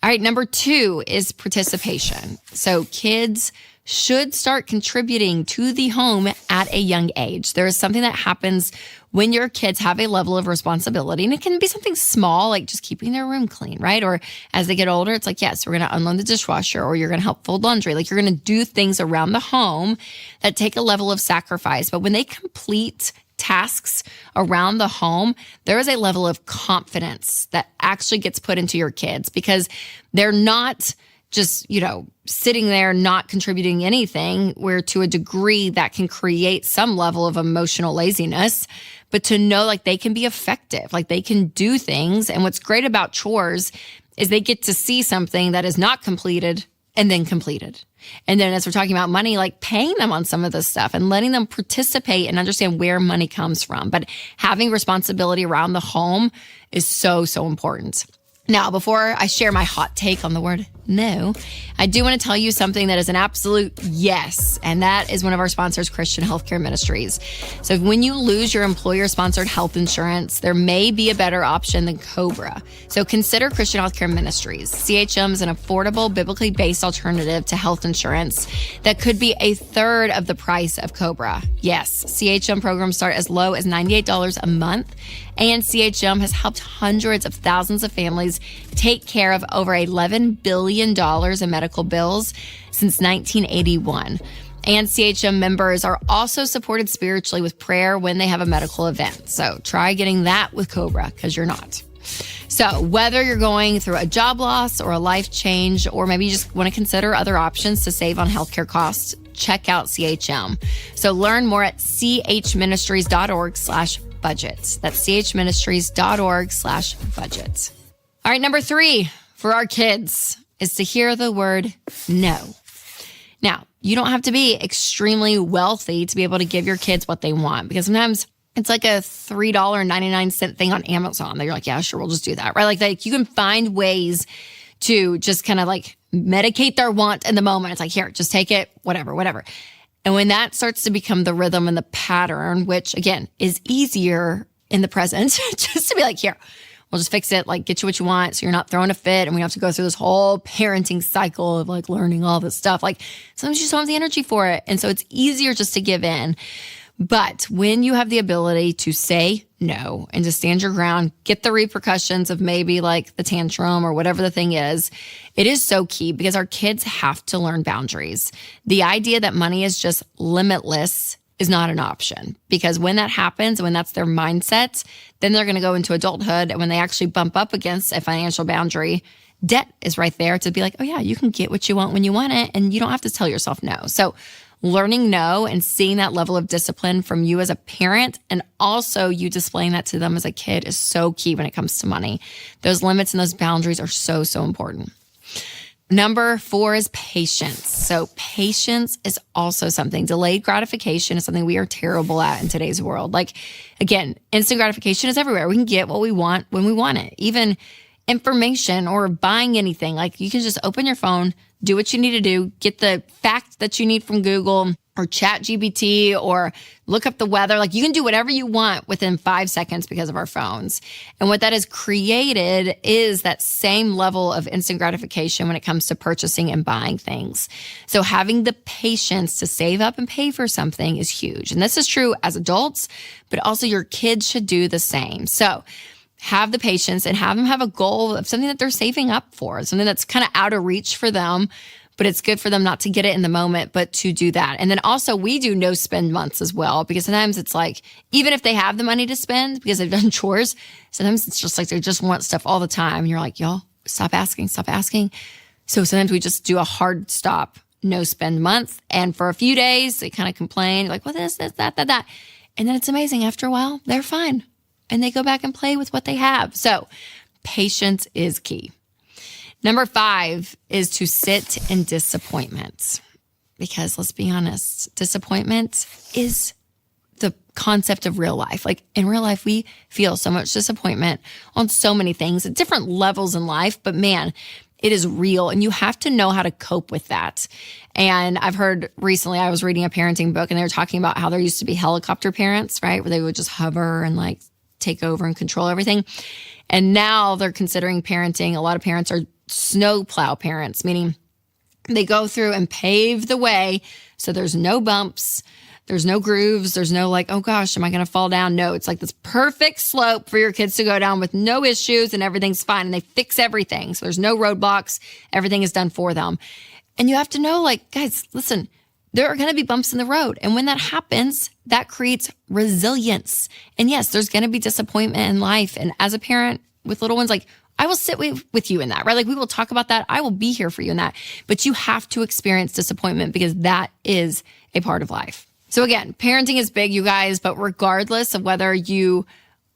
All right, number 2 is participation. So kids should start contributing to the home at a young age. There is something that happens when your kids have a level of responsibility, and it can be something small, like just keeping their room clean, right? Or as they get older, it's like, yes, we're going to unload the dishwasher, or you're going to help fold laundry. Like you're going to do things around the home that take a level of sacrifice. But when they complete tasks around the home, there is a level of confidence that actually gets put into your kids, because they're not just, sitting there not contributing anything, where to a degree that can create some level of emotional laziness, but to know like they can be effective, like they can do things. And what's great about chores is they get to see something that is not completed and then completed. And then as we're talking about money, like paying them on some of this stuff and letting them participate and understand where money comes from. But having responsibility around the home is so, so important. Now, before I share my hot take on the word no, I do want to tell you something that is an absolute yes, and that is one of our sponsors, Christian Healthcare Ministries. So when you lose your employer-sponsored health insurance, there may be a better option than COBRA. So consider Christian Healthcare Ministries. CHM is an affordable, biblically based alternative to health insurance that could be a third of the price of COBRA. Yes, CHM programs start as low as $98 a month, and CHM has helped hundreds of thousands of families take care of over $11 billion in medical bills since 1981. And CHM members are also supported spiritually with prayer when they have a medical event. So try getting that with COBRA, because you're not. So whether you're going through a job loss or a life change, or maybe you just want to consider other options to save on healthcare costs, check out CHM. So learn more at chministries.org/budgets. That's chministries.org/budgets. All right, number 3 for our kids is to hear the word no. Now, you don't have to be extremely wealthy to be able to give your kids what they want, because sometimes it's like a $3.99 thing on Amazon that you're like, yeah, sure, we'll just do that, right? Like you can find ways to just kind of like medicate their want in the moment. It's like, here, just take it, whatever. And when that starts to become the rhythm and the pattern, which again is easier in the present, just to be like, here, we'll just fix it, like get you what you want so you're not throwing a fit and we have to go through this whole parenting cycle of like learning all this stuff. Like sometimes you just don't have the energy for it. And so it's easier just to give in. But when you have the ability to say no and to stand your ground, get the repercussions of maybe like the tantrum or whatever the thing is, it is so key, because our kids have to learn boundaries. The idea that money is just limitless is not an option, because when that happens, when that's their mindset, then they're going to go into adulthood. And when they actually bump up against a financial boundary, debt is right there to be like, oh yeah, you can get what you want when you want it. And you don't have to tell yourself no. So learning no and seeing that level of discipline from you as a parent, and also you displaying that to them as a kid, is so key when it comes to money. Those limits and those boundaries are so, so important. Number 4 is patience. So patience is also something. Delayed gratification is something we are terrible at in today's world. Like, again, instant gratification is everywhere. We can get what we want when we want it. Even information or buying anything. Like you can just open your phone, do what you need to do, get the fact that you need from Google or ChatGPT, or look up the weather. Like you can do whatever you want within 5 seconds because of our phones. And what that has created is that same level of instant gratification when it comes to purchasing and buying things. So having the patience to save up and pay for something is huge. And this is true as adults, but also your kids should do the same. So have the patience and have them have a goal of something that they're saving up for, something that's kind of out of reach for them, but it's good for them not to get it in the moment, but to do that. And then also we do no spend months as well, because sometimes it's like, even if they have the money to spend because they've done chores, sometimes it's just like they just want stuff all the time. And you're like, y'all, stop asking. So sometimes we just do a hard stop, no spend month. And for a few days, they kind of complain like, well, this, that. And then it's amazing. After a while, they're fine. And they go back and play with what they have. So patience is key. Number 5 is to sit in disappointment. Because let's be honest, disappointment is the concept of real life. Like in real life, we feel so much disappointment on so many things at different levels in life, but man, it is real and you have to know how to cope with that. And I've heard recently, I was reading a parenting book and they were talking about how there used to be helicopter parents, right? Where they would just hover and like take over and control everything. And now they're considering parenting. A lot of parents are snowplow parents, meaning they go through and pave the way so there's no bumps, there's no grooves, there's no like, oh gosh, am I going to fall down? No, it's like this perfect slope for your kids to go down with no issues and everything's fine. And they fix everything. So there's no roadblocks. Everything is done for them. And you have to know, like, guys, listen, there are going to be bumps in the road. And when that happens, that creates resilience. And yes, there's going to be disappointment in life. And as a parent with little ones, like, I will sit with you in that, right? Like we will talk about that. I will be here for you in that. But you have to experience disappointment because that is a part of life. So again, parenting is big, you guys, but regardless of whether you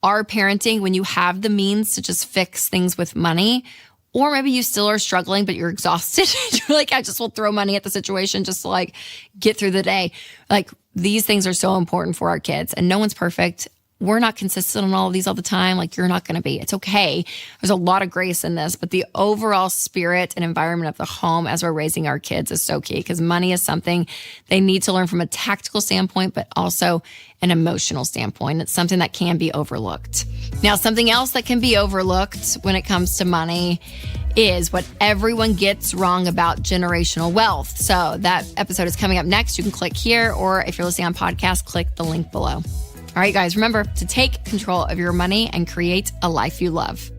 are parenting when you have the means to just fix things with money, or maybe you still are struggling, but you're exhausted. You're like, I just will throw money at the situation just to like get through the day. Like these things are so important for our kids and no one's perfect. We're not consistent on all of these all the time. Like you're not going to be. It's okay. There's a lot of grace in this, but the overall spirit and environment of the home as we're raising our kids is so key because money is something they need to learn from a tactical standpoint, but also an emotional standpoint. It's something that can be overlooked. Now, something else that can be overlooked when it comes to money is what everyone gets wrong about generational wealth. So that episode is coming up next. You can click here, or if you're listening on podcast, click the link below. All right, guys, remember to take control of your money and create a life you love.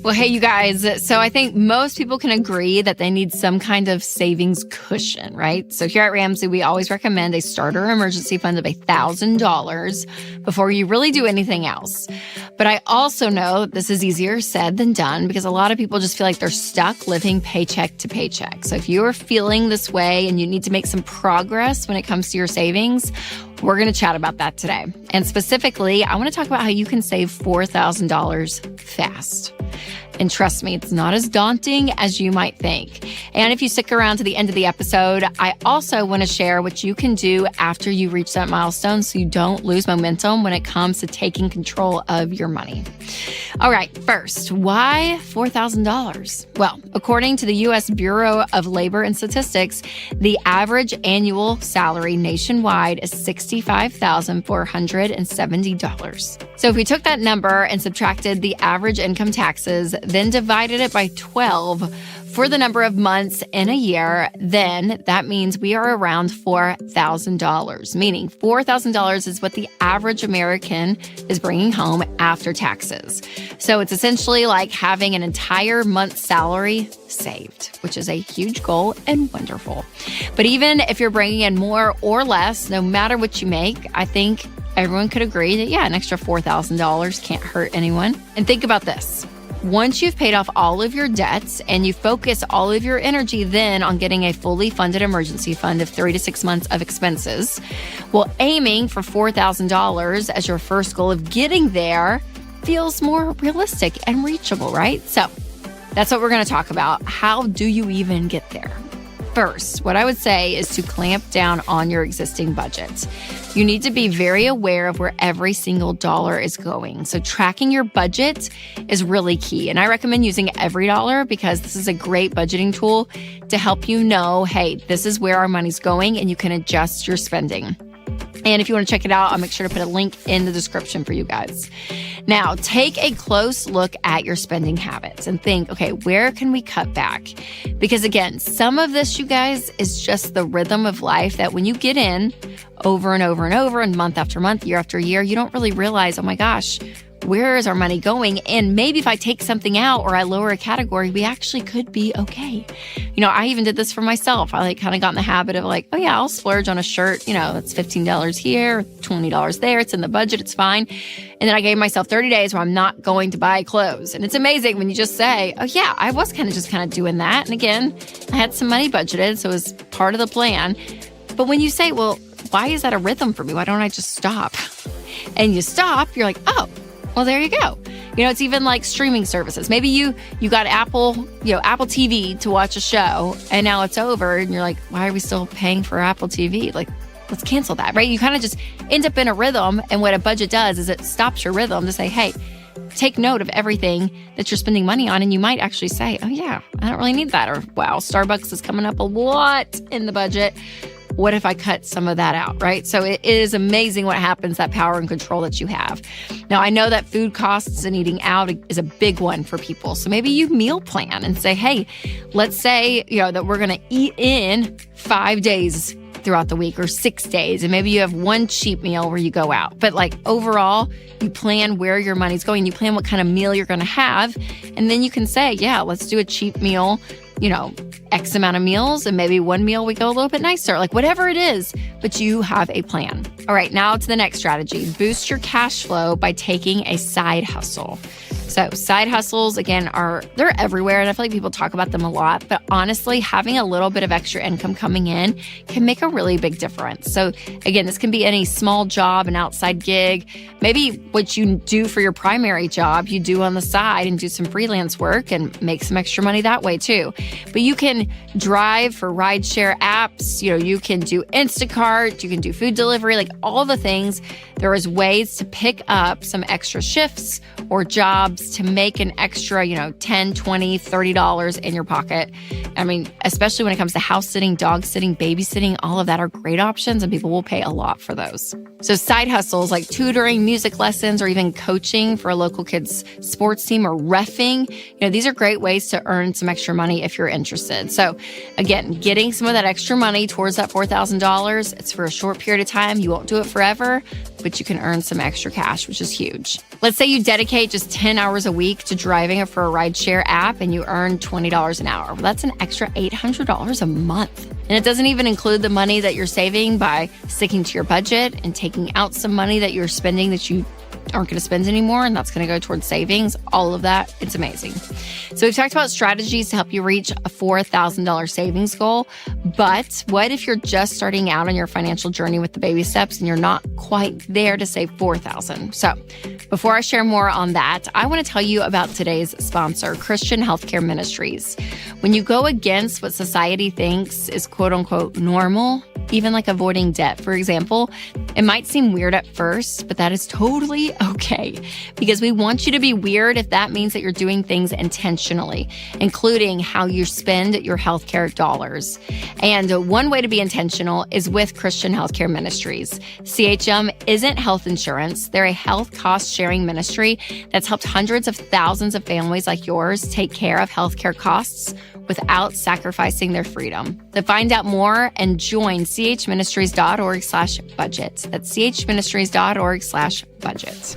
Well, hey, you guys. So I think most people can agree that they need some kind of savings cushion, right? So here at Ramsey, we always recommend a starter emergency fund of $1,000 before you really do anything else. But I also know that this is easier said than done because a lot of people just feel like they're stuck living paycheck to paycheck. So if you are feeling this way and you need to make some progress when it comes to your savings, we're going to chat about that today. And specifically, I want to talk about how you can save $4,000 fast. And trust me, it's not as daunting as you might think. And if you stick around to the end of the episode, I also want to share what you can do after you reach that milestone so you don't lose momentum when it comes to taking control of your money. All right, first, why $4,000? Well, according to the U.S. Bureau of Labor and Statistics, the average annual salary nationwide is $65,470. So if we took that number and subtracted the average income taxes, then divided it by 12 for the number of months in a year, then that means we are around $4,000, meaning $4,000 is what the average American is bringing home after taxes. So it's essentially like having an entire month's salary saved, which is a huge goal and wonderful. But even if you're bringing in more or less, no matter what you make, I think everyone could agree that, yeah, an extra $4,000 can't hurt anyone. And think about this. Once you've paid off all of your debts and you focus all of your energy then on getting a fully funded emergency fund of 3 to 6 months of expenses, well, aiming for $4,000 as your first goal of getting there feels more realistic and reachable, right? So that's what we're going to talk about. How do you even get there? First, what I would say is to clamp down on your existing budget. You need to be very aware of where every single dollar is going. So tracking your budget is really key. And I recommend using EveryDollar because this is a great budgeting tool to help you know, hey, this is where our money's going and you can adjust your spending. And if you want to check it out, I'll make sure to put a link in the description for you guys. Now, take a close look at your spending habits and think, okay, where can we cut back? Because again, some of this, you guys, is just the rhythm of life that when you get in over and over and over and month after month, year after year, you don't really realize, oh my gosh, where is our money going? And maybe if I take something out or I lower a category, we actually could be okay. I even did this for myself. I kind of got in the habit of oh yeah, I'll splurge on a shirt. That's $15 here, $20 there. It's in the budget. It's fine. And then I gave myself 30 days where I'm not going to buy clothes. And it's amazing when you just say, oh yeah, I was kind of doing that. And again, I had some money budgeted, so it was part of the plan. But when you say, well, why is that a rhythm for me? Why don't I just stop? And you stop, you're like, oh, well, there you go. It's even like streaming services. Maybe you got Apple TV to watch a show, and now it's over, and you're like, why are we still paying for Apple TV? Let's cancel that, right? You kind of just end up in a rhythm, and what a budget does is it stops your rhythm to say, hey, take note of everything that you're spending money on, and you might actually say, oh yeah, I don't really need that, or wow, Starbucks is coming up a lot in the budget. What if I cut some of that out, right? So it is amazing what happens, that power and control that you have. Now, I know that food costs and eating out is a big one for people. So maybe you meal plan and say, hey, let's say, that we're going to eat in 5 days throughout the week or 6 days. And maybe you have one cheap meal where you go out. But overall, you plan where your money's going. You plan what kind of meal you're going to have. And then you can say, yeah, let's do a cheap meal, X amount of meals, and maybe one meal we go a little bit nicer, whatever it is, but you have a plan. All right, now to the next strategy. Boost your cash flow by taking a side hustle. So side hustles, again, they're everywhere, and I feel like people talk about them a lot, but honestly, having a little bit of extra income coming in can make a really big difference. So again, this can be any small job, an outside gig, maybe what you do for your primary job, you do on the side and do some freelance work and make some extra money that way too. But you can drive for rideshare apps, you can do Instacart, you can do food delivery, all the things. There is ways to pick up some extra shifts or jobs to make an extra, $10, $20, $30 in your pocket. I mean, especially when it comes to house sitting, dog sitting, babysitting, all of that are great options, and people will pay a lot for those. So side hustles like tutoring, music lessons, or even coaching for a local kids sports team or reffing, these are great ways to earn some extra money if you're interested. So again, getting some of that extra money towards that $4,000, it's for a short period of time. You won't do it forever, but you can earn some extra cash, which is huge. Let's say you dedicate just 10 hours a week to driving for a rideshare app and you earn $20 an hour. Well, that's an extra $800 a month. And it doesn't even include the money that you're saving by sticking to your budget and taking out some money that you're spending that you aren't going to spend anymore, and that's going to go towards savings. All of that, it's amazing. So we've talked about strategies to help you reach a $4,000 savings goal, but what if you're just starting out on your financial journey with the baby steps and you're not quite there to save $4,000? So before I share more on that, I want to tell you about today's sponsor, Christian Healthcare Ministries. When you go against what society thinks is quote unquote normal, even avoiding debt, for example, it might seem weird at first, but that is totally okay, because we want you to be weird if that means that you're doing things intentionally, including how you spend your healthcare dollars. And one way to be intentional is with Christian Healthcare Ministries. CHM isn't health insurance. They're a health cost sharing ministry that's helped hundreds of thousands of families like yours take care of healthcare costs without sacrificing their freedom. To find out more and join chministries.org/budget. That's chministries.org/budget.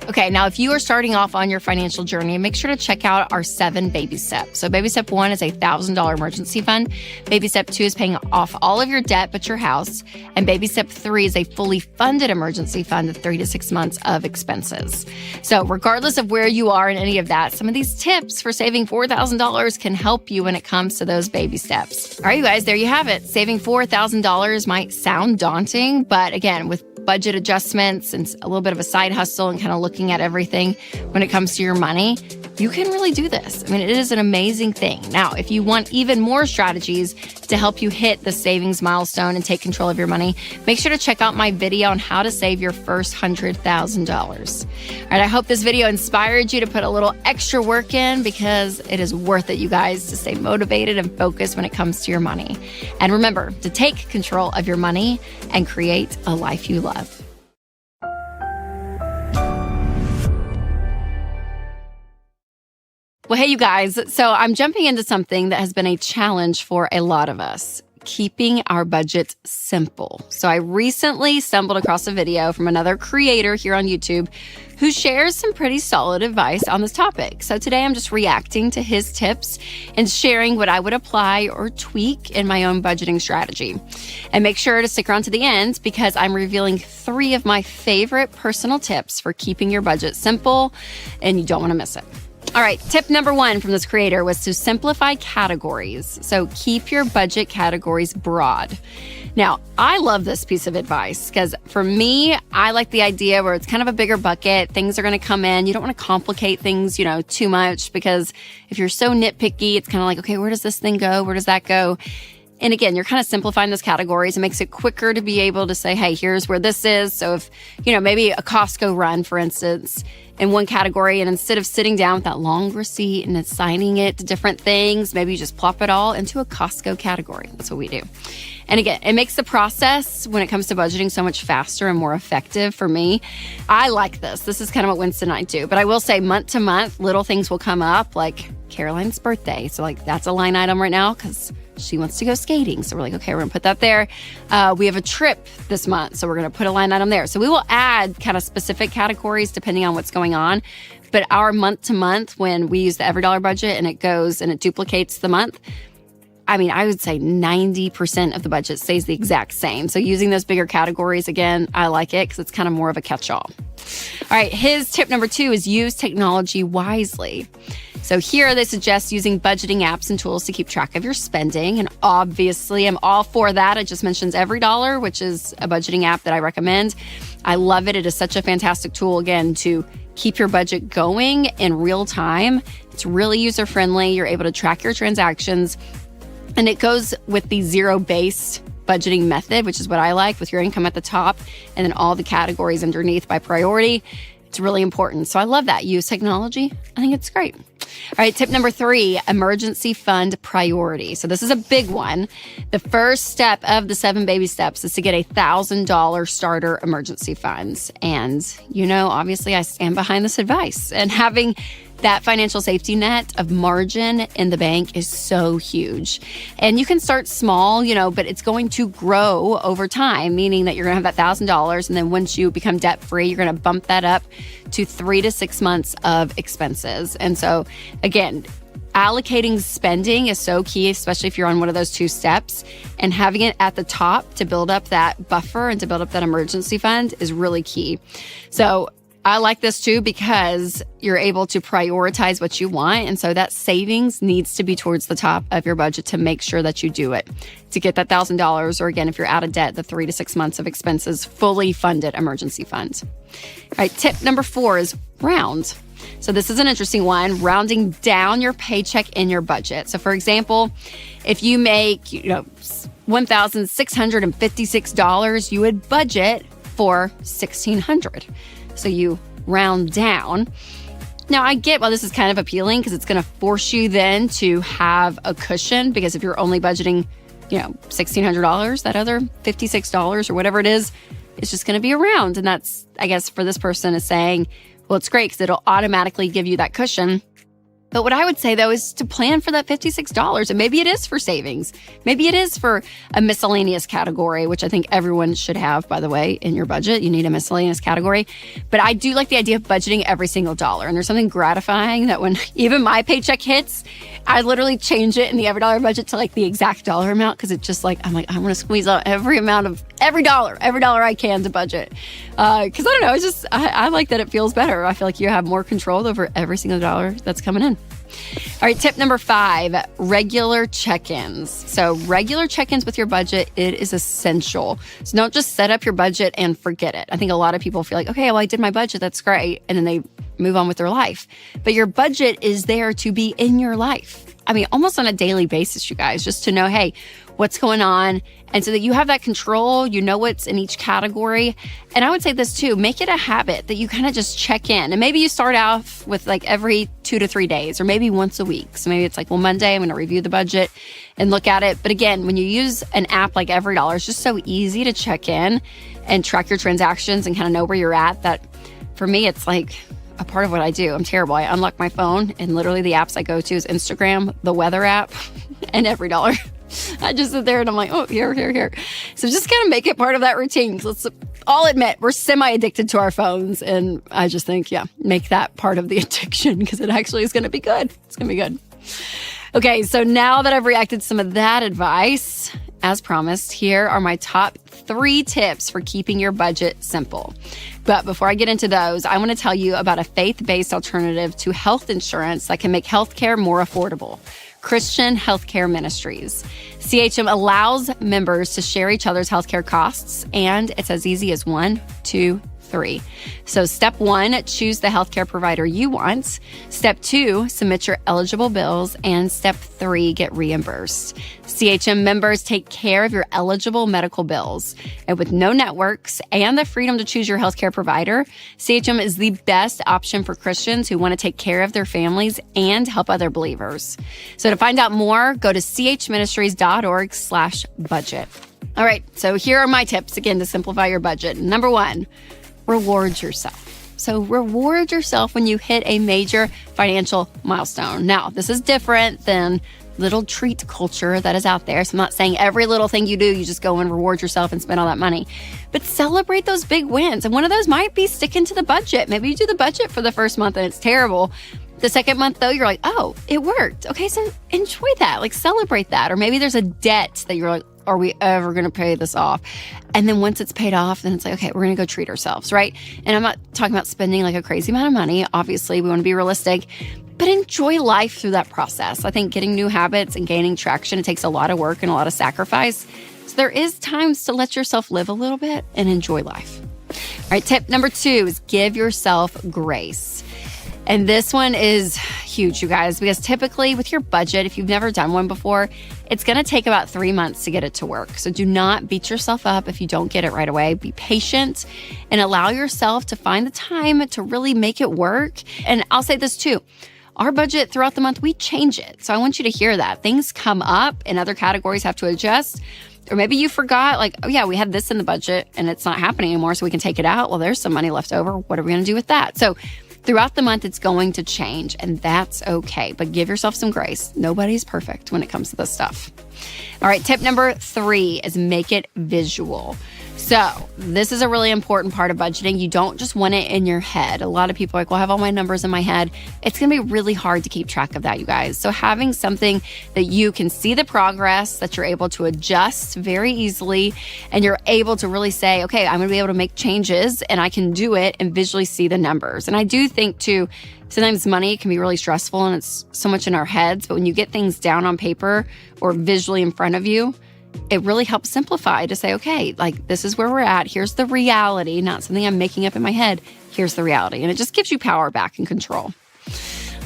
Okay, now if you are starting off on your financial journey, make sure to check out our 7 baby steps. So baby step 1 is a $1,000 emergency fund. Baby step 2 is paying off all of your debt but your house. And baby step 3 is a fully funded emergency fund of 3 to 6 months of expenses. So regardless of where you are in any of that, some of these tips for saving $4,000 can help you when it comes to those baby steps. All right, you guys, there you have it. Saving $4,000 might sound daunting, but again, with budget adjustments and a little bit of a side hustle and kind of looking at everything when it comes to your money, you can really do this. I mean, it is an amazing thing. Now, if you want even more strategies to help you hit the savings milestone and take control of your money, make sure to check out my video on how to save your first $100,000. All right, I hope this video inspired you to put a little extra work in, because it is worth it, you guys, to stay motivated and focused when it comes to your money. And remember to take control of your money and create a life you love. Well, hey, you guys. So I'm jumping into something that has been a challenge for a lot of us. keeping our budgets simple. So I recently stumbled across a video from another creator here on YouTube who shares some pretty solid advice on this topic. So today I'm just reacting to his tips and sharing what I would apply or tweak in my own budgeting strategy. And make sure to stick around to the end because I'm revealing 3 of my favorite personal tips for keeping your budget simple, and you don't want to miss it. All right, tip number 1 from this creator was to simplify categories. So keep your budget categories broad. Now, I love this piece of advice because for me, I like the idea where it's kind of a bigger bucket. Things are going to come in. You don't want to complicate things, too much because if you're so nitpicky, it's kind of like, okay, where does this thing go? Where does that go? And again, you're kind of simplifying those categories. It makes it quicker to be able to say, hey, here's where this is. So if, maybe a Costco run, for instance, in one category, and instead of sitting down with that long receipt and assigning it to different things, maybe you just plop it all into a Costco category. That's what we do. And again, it makes the process when it comes to budgeting so much faster and more effective for me. I like this. This is kind of what Winston and I do. But I will say month to month, little things will come up like Caroline's birthday. So that's a line item right now because she wants to go skating. So we're like, okay, we're going to put that there. We have a trip this month. So we're going to put a line item there. So we will add kind of specific categories depending on what's going on. But our month to month, when we use the EveryDollar budget and it goes and it duplicates the month, I would say 90% of the budget stays the exact same. So using those bigger categories, again, I like it because it's kind of more of a catch-all. All right, his tip number 2 is use technology wisely. So here they suggest using budgeting apps and tools to keep track of your spending. And obviously, I'm all for that. It just mentions EveryDollar, which is a budgeting app that I recommend. I love it. It is such a fantastic tool, again, to keep your budget going in real time. It's really user-friendly. You're able to track your transactions. And it goes with the zero-based budgeting method, which is what I like, with your income at the top and then all the categories underneath by priority. It's really important. So I love that. Use technology. I think it's great. All right, tip number 3, emergency fund priority. So this is a big one. The first step of the 7 baby steps is to get $1,000 starter emergency funds. And, obviously I stand behind this advice. And having that financial safety net of margin in the bank is so huge. And you can start small, but it's going to grow over time, meaning that you're going to have that $1,000. And then once you become debt free, you're going to bump that up to 3 to 6 months of expenses. And so again, allocating spending is so key, especially if you're on one of those 2 steps, and having it at the top to build up that buffer and to build up that emergency fund is really key. So I like this too because you're able to prioritize what you want. And so that savings needs to be towards the top of your budget to make sure that you do it. To get that $1,000, or again, if you're out of debt, the 3 to 6 months of expenses, fully funded emergency funds. All right, tip number 4 is round. So this is an interesting one, rounding down your paycheck in your budget. So for example, if you make, $1,656, you would budget for $1,600. So you round down. Now, I get why this is kind of appealing because it's going to force you then to have a cushion, because if you're only budgeting, $1,600, that other $56 or whatever it is, it's just going to be around. And that's, I guess, for this person is saying, well, it's great because it'll automatically give you that cushion. But what I would say, though, is to plan for that $56. And maybe it is for savings. Maybe it is for a miscellaneous category, which I think everyone should have, by the way, in your budget. You need a miscellaneous category. But I do like the idea of budgeting every single dollar. And there's something gratifying that when even my paycheck hits, I literally change it in the EveryDollar budget to the exact dollar amount, because it's just I'm going to squeeze out every dollar I can to budget. Because I don't know, it's just, I like that it feels better. I feel like you have more control over every single dollar that's coming in. All right, tip number 5, regular check-ins. So regular check-ins with your budget, it is essential. So don't just set up your budget and forget it. I think a lot of people feel like, okay, well, I did my budget, that's great. And then they move on with their life. But your budget is there to be in your life. Almost on a daily basis, you guys, just to know, hey, what's going on? And so that you have that control, you know what's in each category. And I would say this too, make it a habit that you kind of just check in. And maybe you start off with every 2 to 3 days, or maybe once a week. So maybe it's Monday, I'm going to review the budget and look at it. But again, when you use an app like EveryDollar, it's just so easy to check in and track your transactions and kind of know where you're at, that for me, it's a part of what I do. I'm terrible. I unlock my phone and literally the apps I go to is Instagram, the weather app, and EveryDollar. I just sit there and I'm like, oh, here. So just kind of make it part of that routine. Let's all admit we're semi-addicted to our phones. And I just think, make that part of the addiction because it actually is going to be good. It's going to be good. Okay, so now that I've reacted to some of that advice, as promised, here are my top 3 tips for keeping your budget simple. But before I get into those, I want to tell you about a faith-based alternative to health insurance that can make healthcare more affordable. Christian Healthcare Ministries. CHM allows members to share each other's healthcare costs, and it's as easy as 1, 2, 3. So step 1, choose the healthcare provider you want. Step 2, submit your eligible bills. And step 3, get reimbursed. CHM members take care of your eligible medical bills. And with no networks and the freedom to choose your healthcare provider, CHM is the best option for Christians who want to take care of their families and help other believers. So to find out more, go to chministries.org/budget. All right, so here are my tips, again, to simplify your budget. Number 1, reward yourself. So reward yourself when you hit a major financial milestone. Now, this is different than little treat culture that is out there. So I'm not saying every little thing you do, you just go and reward yourself and spend all that money. But celebrate those big wins. And one of those might be sticking to the budget. Maybe you do the budget for the first month and it's terrible. The second month, though, you're like, oh, it worked. Okay, so enjoy that. Like, celebrate that. Or maybe there's a debt that you're like, are we ever going to pay this off? And then once it's paid off, then it's like, okay, we're going to go treat ourselves, right? And I'm not talking about spending like a crazy amount of money. Obviously, we want to be realistic, but enjoy life through that process. I think getting new habits and gaining traction, it takes a lot of work and a lot of sacrifice. So there is times to let yourself live a little bit and enjoy life. All right, tip number 2 is give yourself grace. And this one is huge, you guys, because typically with your budget, if you've never done one before, it's going to take about 3 months to get it to work. So do not beat yourself up if you don't get it right away. Be patient and allow yourself to find the time to really make it work. And I'll say this too. Our budget throughout the month, we change it. So I want you to hear that. Things come up and other categories have to adjust. Or maybe you forgot, like, oh yeah, we had this in the budget and it's not happening anymore, so we can take it out. Well, there's some money left over. What are we going to do with that? So throughout the month, it's going to change, and that's okay. But give yourself some grace. Nobody's perfect when it comes to this stuff. All right, tip number 3 is make it visual. So this is a really important part of budgeting. You don't just want it in your head. A lot of people are like, well, I have all my numbers in my head. It's going to be really hard to keep track of that, you guys. So having something that you can see the progress, that you're able to adjust very easily, and you're able to really say, okay, I'm going to be able to make changes and I can do it and visually see the numbers. And I do think too, sometimes money can be really stressful and it's so much in our heads, but when you get things down on paper or visually in front of you, it really helps simplify to say, okay, like this is where we're at. Here's the reality, not something I'm making up in my head. Here's the reality. And it just gives you power back and control.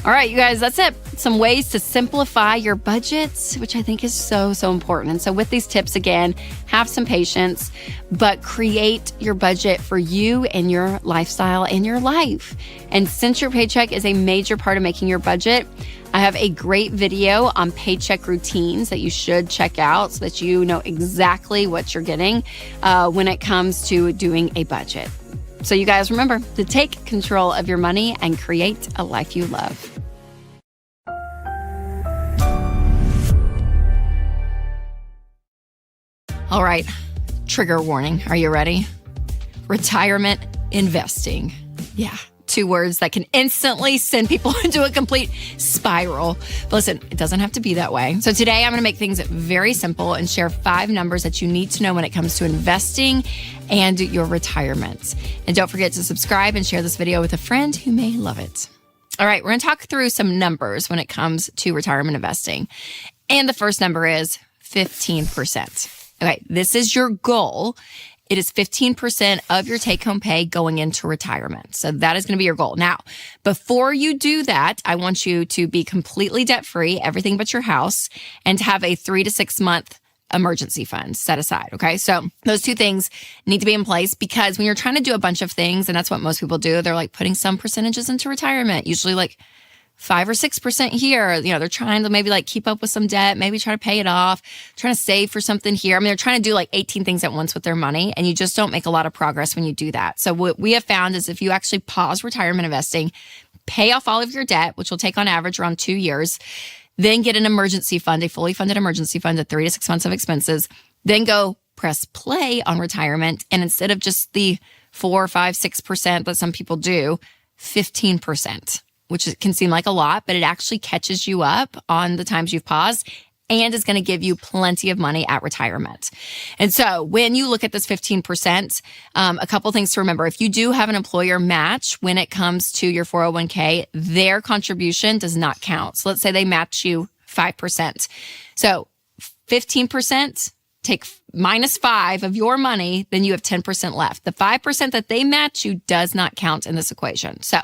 All right, you guys, that's it. Some ways to simplify your budgets, which I think is so, so important. And so with these tips, again, have some patience, but create your budget for you and your lifestyle and your life. And since your paycheck is a major part of making your budget, I have a great video on paycheck routines that you should check out so that you know exactly what you're getting when it comes to doing a budget. So you guys remember to take control of your money and create a life you love. All right, trigger warning. Are you ready? Retirement investing. Yeah. 2 words that can instantly send people into a complete spiral. But listen, it doesn't have to be that way. So today I'm going to make things very simple and share 5 numbers that you need to know when it comes to investing and your retirement. And don't forget to subscribe and share this video with a friend who may love it. All right, we're going to talk through some numbers when it comes to retirement investing. And the first number is 15%. Okay, this is your goal. It is 15% of your take-home pay going into retirement. So that is going to be your goal. Now, before you do that, I want you to be completely debt-free, everything but your house, and to have a 3 to 6 month emergency fund set aside. Okay. So those 2 things need to be in place because when you're trying to do a bunch of things, and that's what most people do, they're like putting some percentages into retirement, usually like 5 or 6% here. You know, they're trying to maybe like keep up with some debt, maybe try to pay it off, trying to save for something here. I mean, they're trying to do like 18 things at once with their money, and you just don't make a lot of progress when you do that. So what we have found is if you actually pause retirement investing, pay off all of your debt, which will take on average around 2 years, then get an emergency fund, a fully funded emergency fund of 3 to 6 months of expenses, then go press play on retirement. And instead of just the 4, 5, 6% that some people do, 15%, which can seem like a lot, but it actually catches you up on the times you've paused and is going to give you plenty of money at retirement. And so when you look at this 15%, a couple things to remember. If you do have an employer match when it comes to your 401k, their contribution does not count. So let's say they match you 5%. So 15%, take minus 5 of your money, then you have 10% left. The 5% that they match you does not count in this equation. So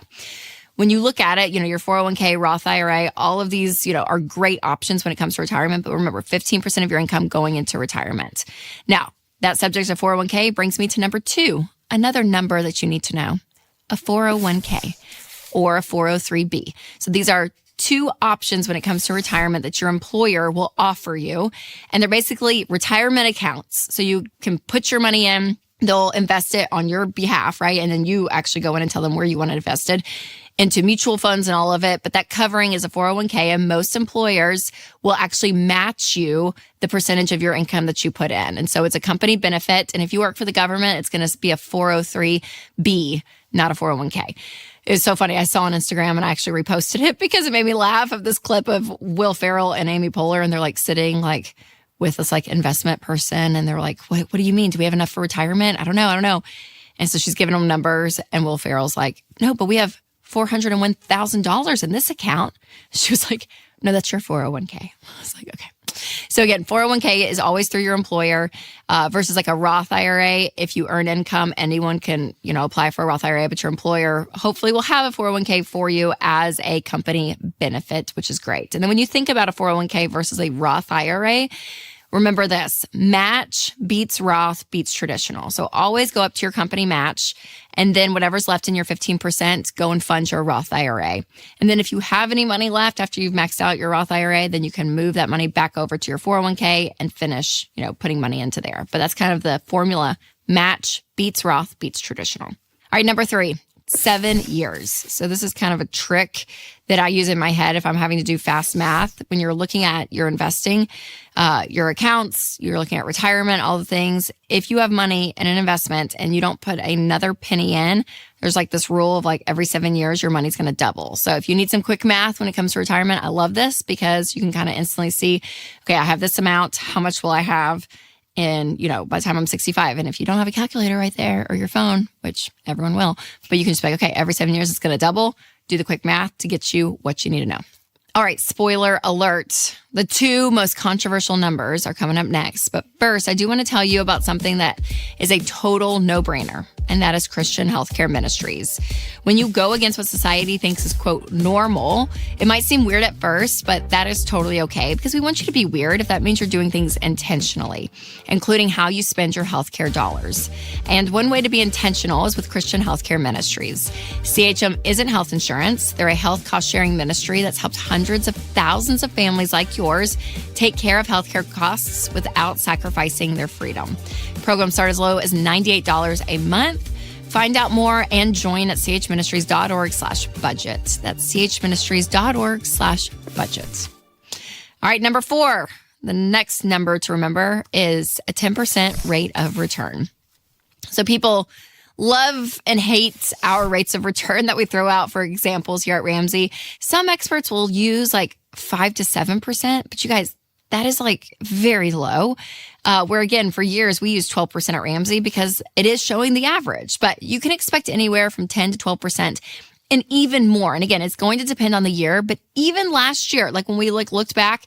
when you look at it, your 401k, Roth IRA, all of these, are great options when it comes to retirement. But remember, 15% of your income going into retirement. Now, that subject of 401k brings me to number 2, another number that you need to know, a 401k or a 403b. So these are 2 options when it comes to retirement that your employer will offer you. And they're basically retirement accounts. So you can put your money in, they'll invest it on your behalf, right? And then you actually go in and tell them where you want it invested into mutual funds and all of it. But that covering is a 401k, and most employers will actually match you the percentage of your income that you put in. And so it's a company benefit. And if you work for the government, it's going to be a 403b, not a 401k. It was so funny. I saw on Instagram and I actually reposted it because it made me laugh of this clip of Will Ferrell and Amy Poehler. And they're like sitting like with this like investment person. And they're like, what do you mean? Do we have enough for retirement? I don't know. And so she's giving them numbers. And Will Ferrell's like, no, but we have $401,000 in this account. She was like, no, that's your 401k. I was like, okay. So again, 401k is always through your employer versus like a Roth IRA. If you earn income, anyone can, apply for a Roth IRA, but your employer hopefully will have a 401k for you as a company benefit, which is great. And then when you think about a 401k versus a Roth IRA, remember this, match beats Roth beats traditional. So always go up to your company match, and then whatever's left in your 15%, go and fund your Roth IRA. And then if you have any money left after you've maxed out your Roth IRA, then you can move that money back over to your 401k and finish, putting money into there. But that's kind of the formula. Match beats Roth beats traditional. All right, number 3. 7 years. So this is kind of a trick that I use in my head if I'm having to do fast math. When you're looking at your investing, your accounts, you're looking at retirement, all the things. If you have money in an investment and you don't put another penny in, there's like this rule of like every 7 years, your money's going to double. So if you need some quick math when it comes to retirement, I love this because you can kind of instantly see, okay, I have this amount. How much will I have in, by the time I'm 65? And if you don't have a calculator right there or your phone, which everyone will, but you can just be like, okay, every 7 years it's going to double. Do the quick math to get you what you need to know. All right, spoiler alert. The 2 most controversial numbers are coming up next. But first, I do want to tell you about something that is a total no-brainer, and that is Christian healthcare ministries. When you go against what society thinks is, quote, normal, it might seem weird at first, but that is totally okay because we want you to be weird if that means you're doing things intentionally, including how you spend your healthcare dollars. And one way to be intentional is with Christian healthcare ministries. CHM isn't health insurance. They're a health cost-sharing ministry that's helped hundreds of thousands of families like yours take care of healthcare costs without sacrificing their freedom. Programs start as low as $98 a month. Find out more and join at chministries.org/budget. That's chministries.org/budget. All right, number 4. The next number to remember is a 10% rate of return. So people love and hate our rates of return that we throw out for examples here at Ramsey. Some experts will use like 5 to 7%, but you guys, that is like very low. Where again, for years, we used 12% at Ramsey because it is showing the average, but you can expect anywhere from 10 to 12% and even more. And again, it's going to depend on the year, but even last year, like when we looked back,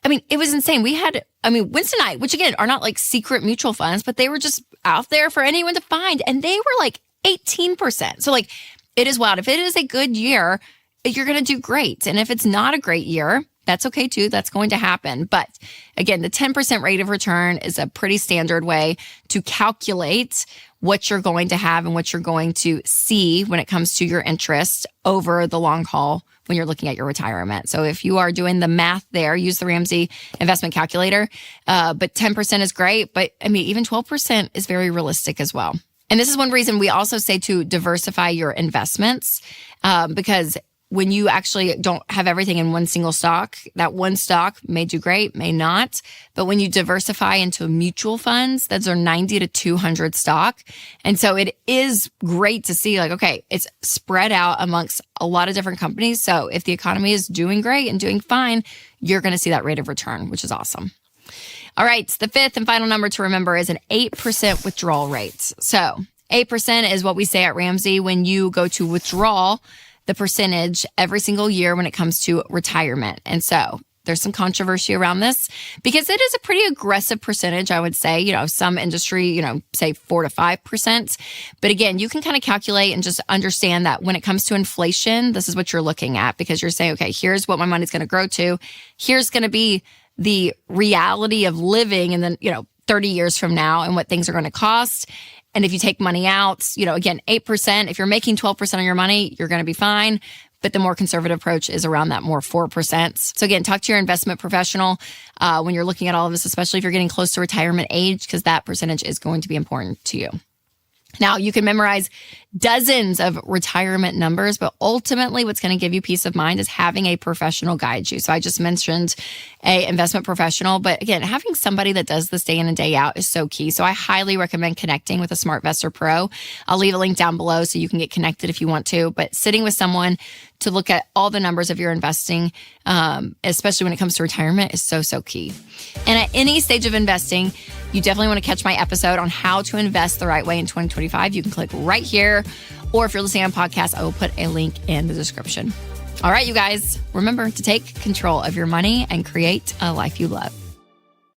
I mean, it was insane. We had, Winstonite, which again are not like secret mutual funds, but they were just out there for anyone to find. And they were like 18%. So like, it is wild. If it is a good year, you're going to do great. And if it's not a great year, that's okay too. That's going to happen. But again, the 10% rate of return is a pretty standard way to calculate what you're going to have and what you're going to see when it comes to your interest over the long haul when you're looking at your retirement. So if you are doing the math there, use the Ramsey investment calculator. But 10% is great. But even 12% is very realistic as well. And this is one reason we also say to diversify your investments because when you actually don't have everything in one single stock, that one stock may do great, may not. But when you diversify into mutual funds, those are 90 to 200 stock. And so it is great to see like, okay, it's spread out amongst a lot of different companies. So if the economy is doing great and doing fine, you're going to see that rate of return, which is awesome. All right. The fifth and final number to remember is an 8% withdrawal rate. So 8% is what we say at Ramsey when you go to withdraw the percentage every single year when it comes to retirement. And so there's some controversy around this because it is a pretty aggressive percentage, I would say. Some industry, say 4 to 5%. But again, you can kind of calculate and just understand that when it comes to inflation, this is what you're looking at because you're saying, okay, here's what my money's going to grow to. Here's going to be the reality of living and then, 30 years from now and what things are going to cost. And if you take money out, again, 8%, if you're making 12% on your money, you're going to be fine. But the more conservative approach is around that more 4%. So again, talk to your investment professional when you're looking at all of this, especially if you're getting close to retirement age, because that percentage is going to be important to you. Now, you can memorize dozens of retirement numbers, but ultimately what's going to give you peace of mind is having a professional guide you. So I just mentioned a investment professional, but again, having somebody that does this day in and day out is so key. So I highly recommend connecting with a SmartVestor Pro. I'll leave a link down below so you can get connected if you want to, but sitting with someone to look at all the numbers of your investing, especially when it comes to retirement, is so, so key. And at any stage of investing, you definitely want to catch my episode on how to invest the right way in 2025. You can click right here, or if you're listening on podcast, I will put a link in the description. All right, you guys, remember to take control of your money and create a life you love.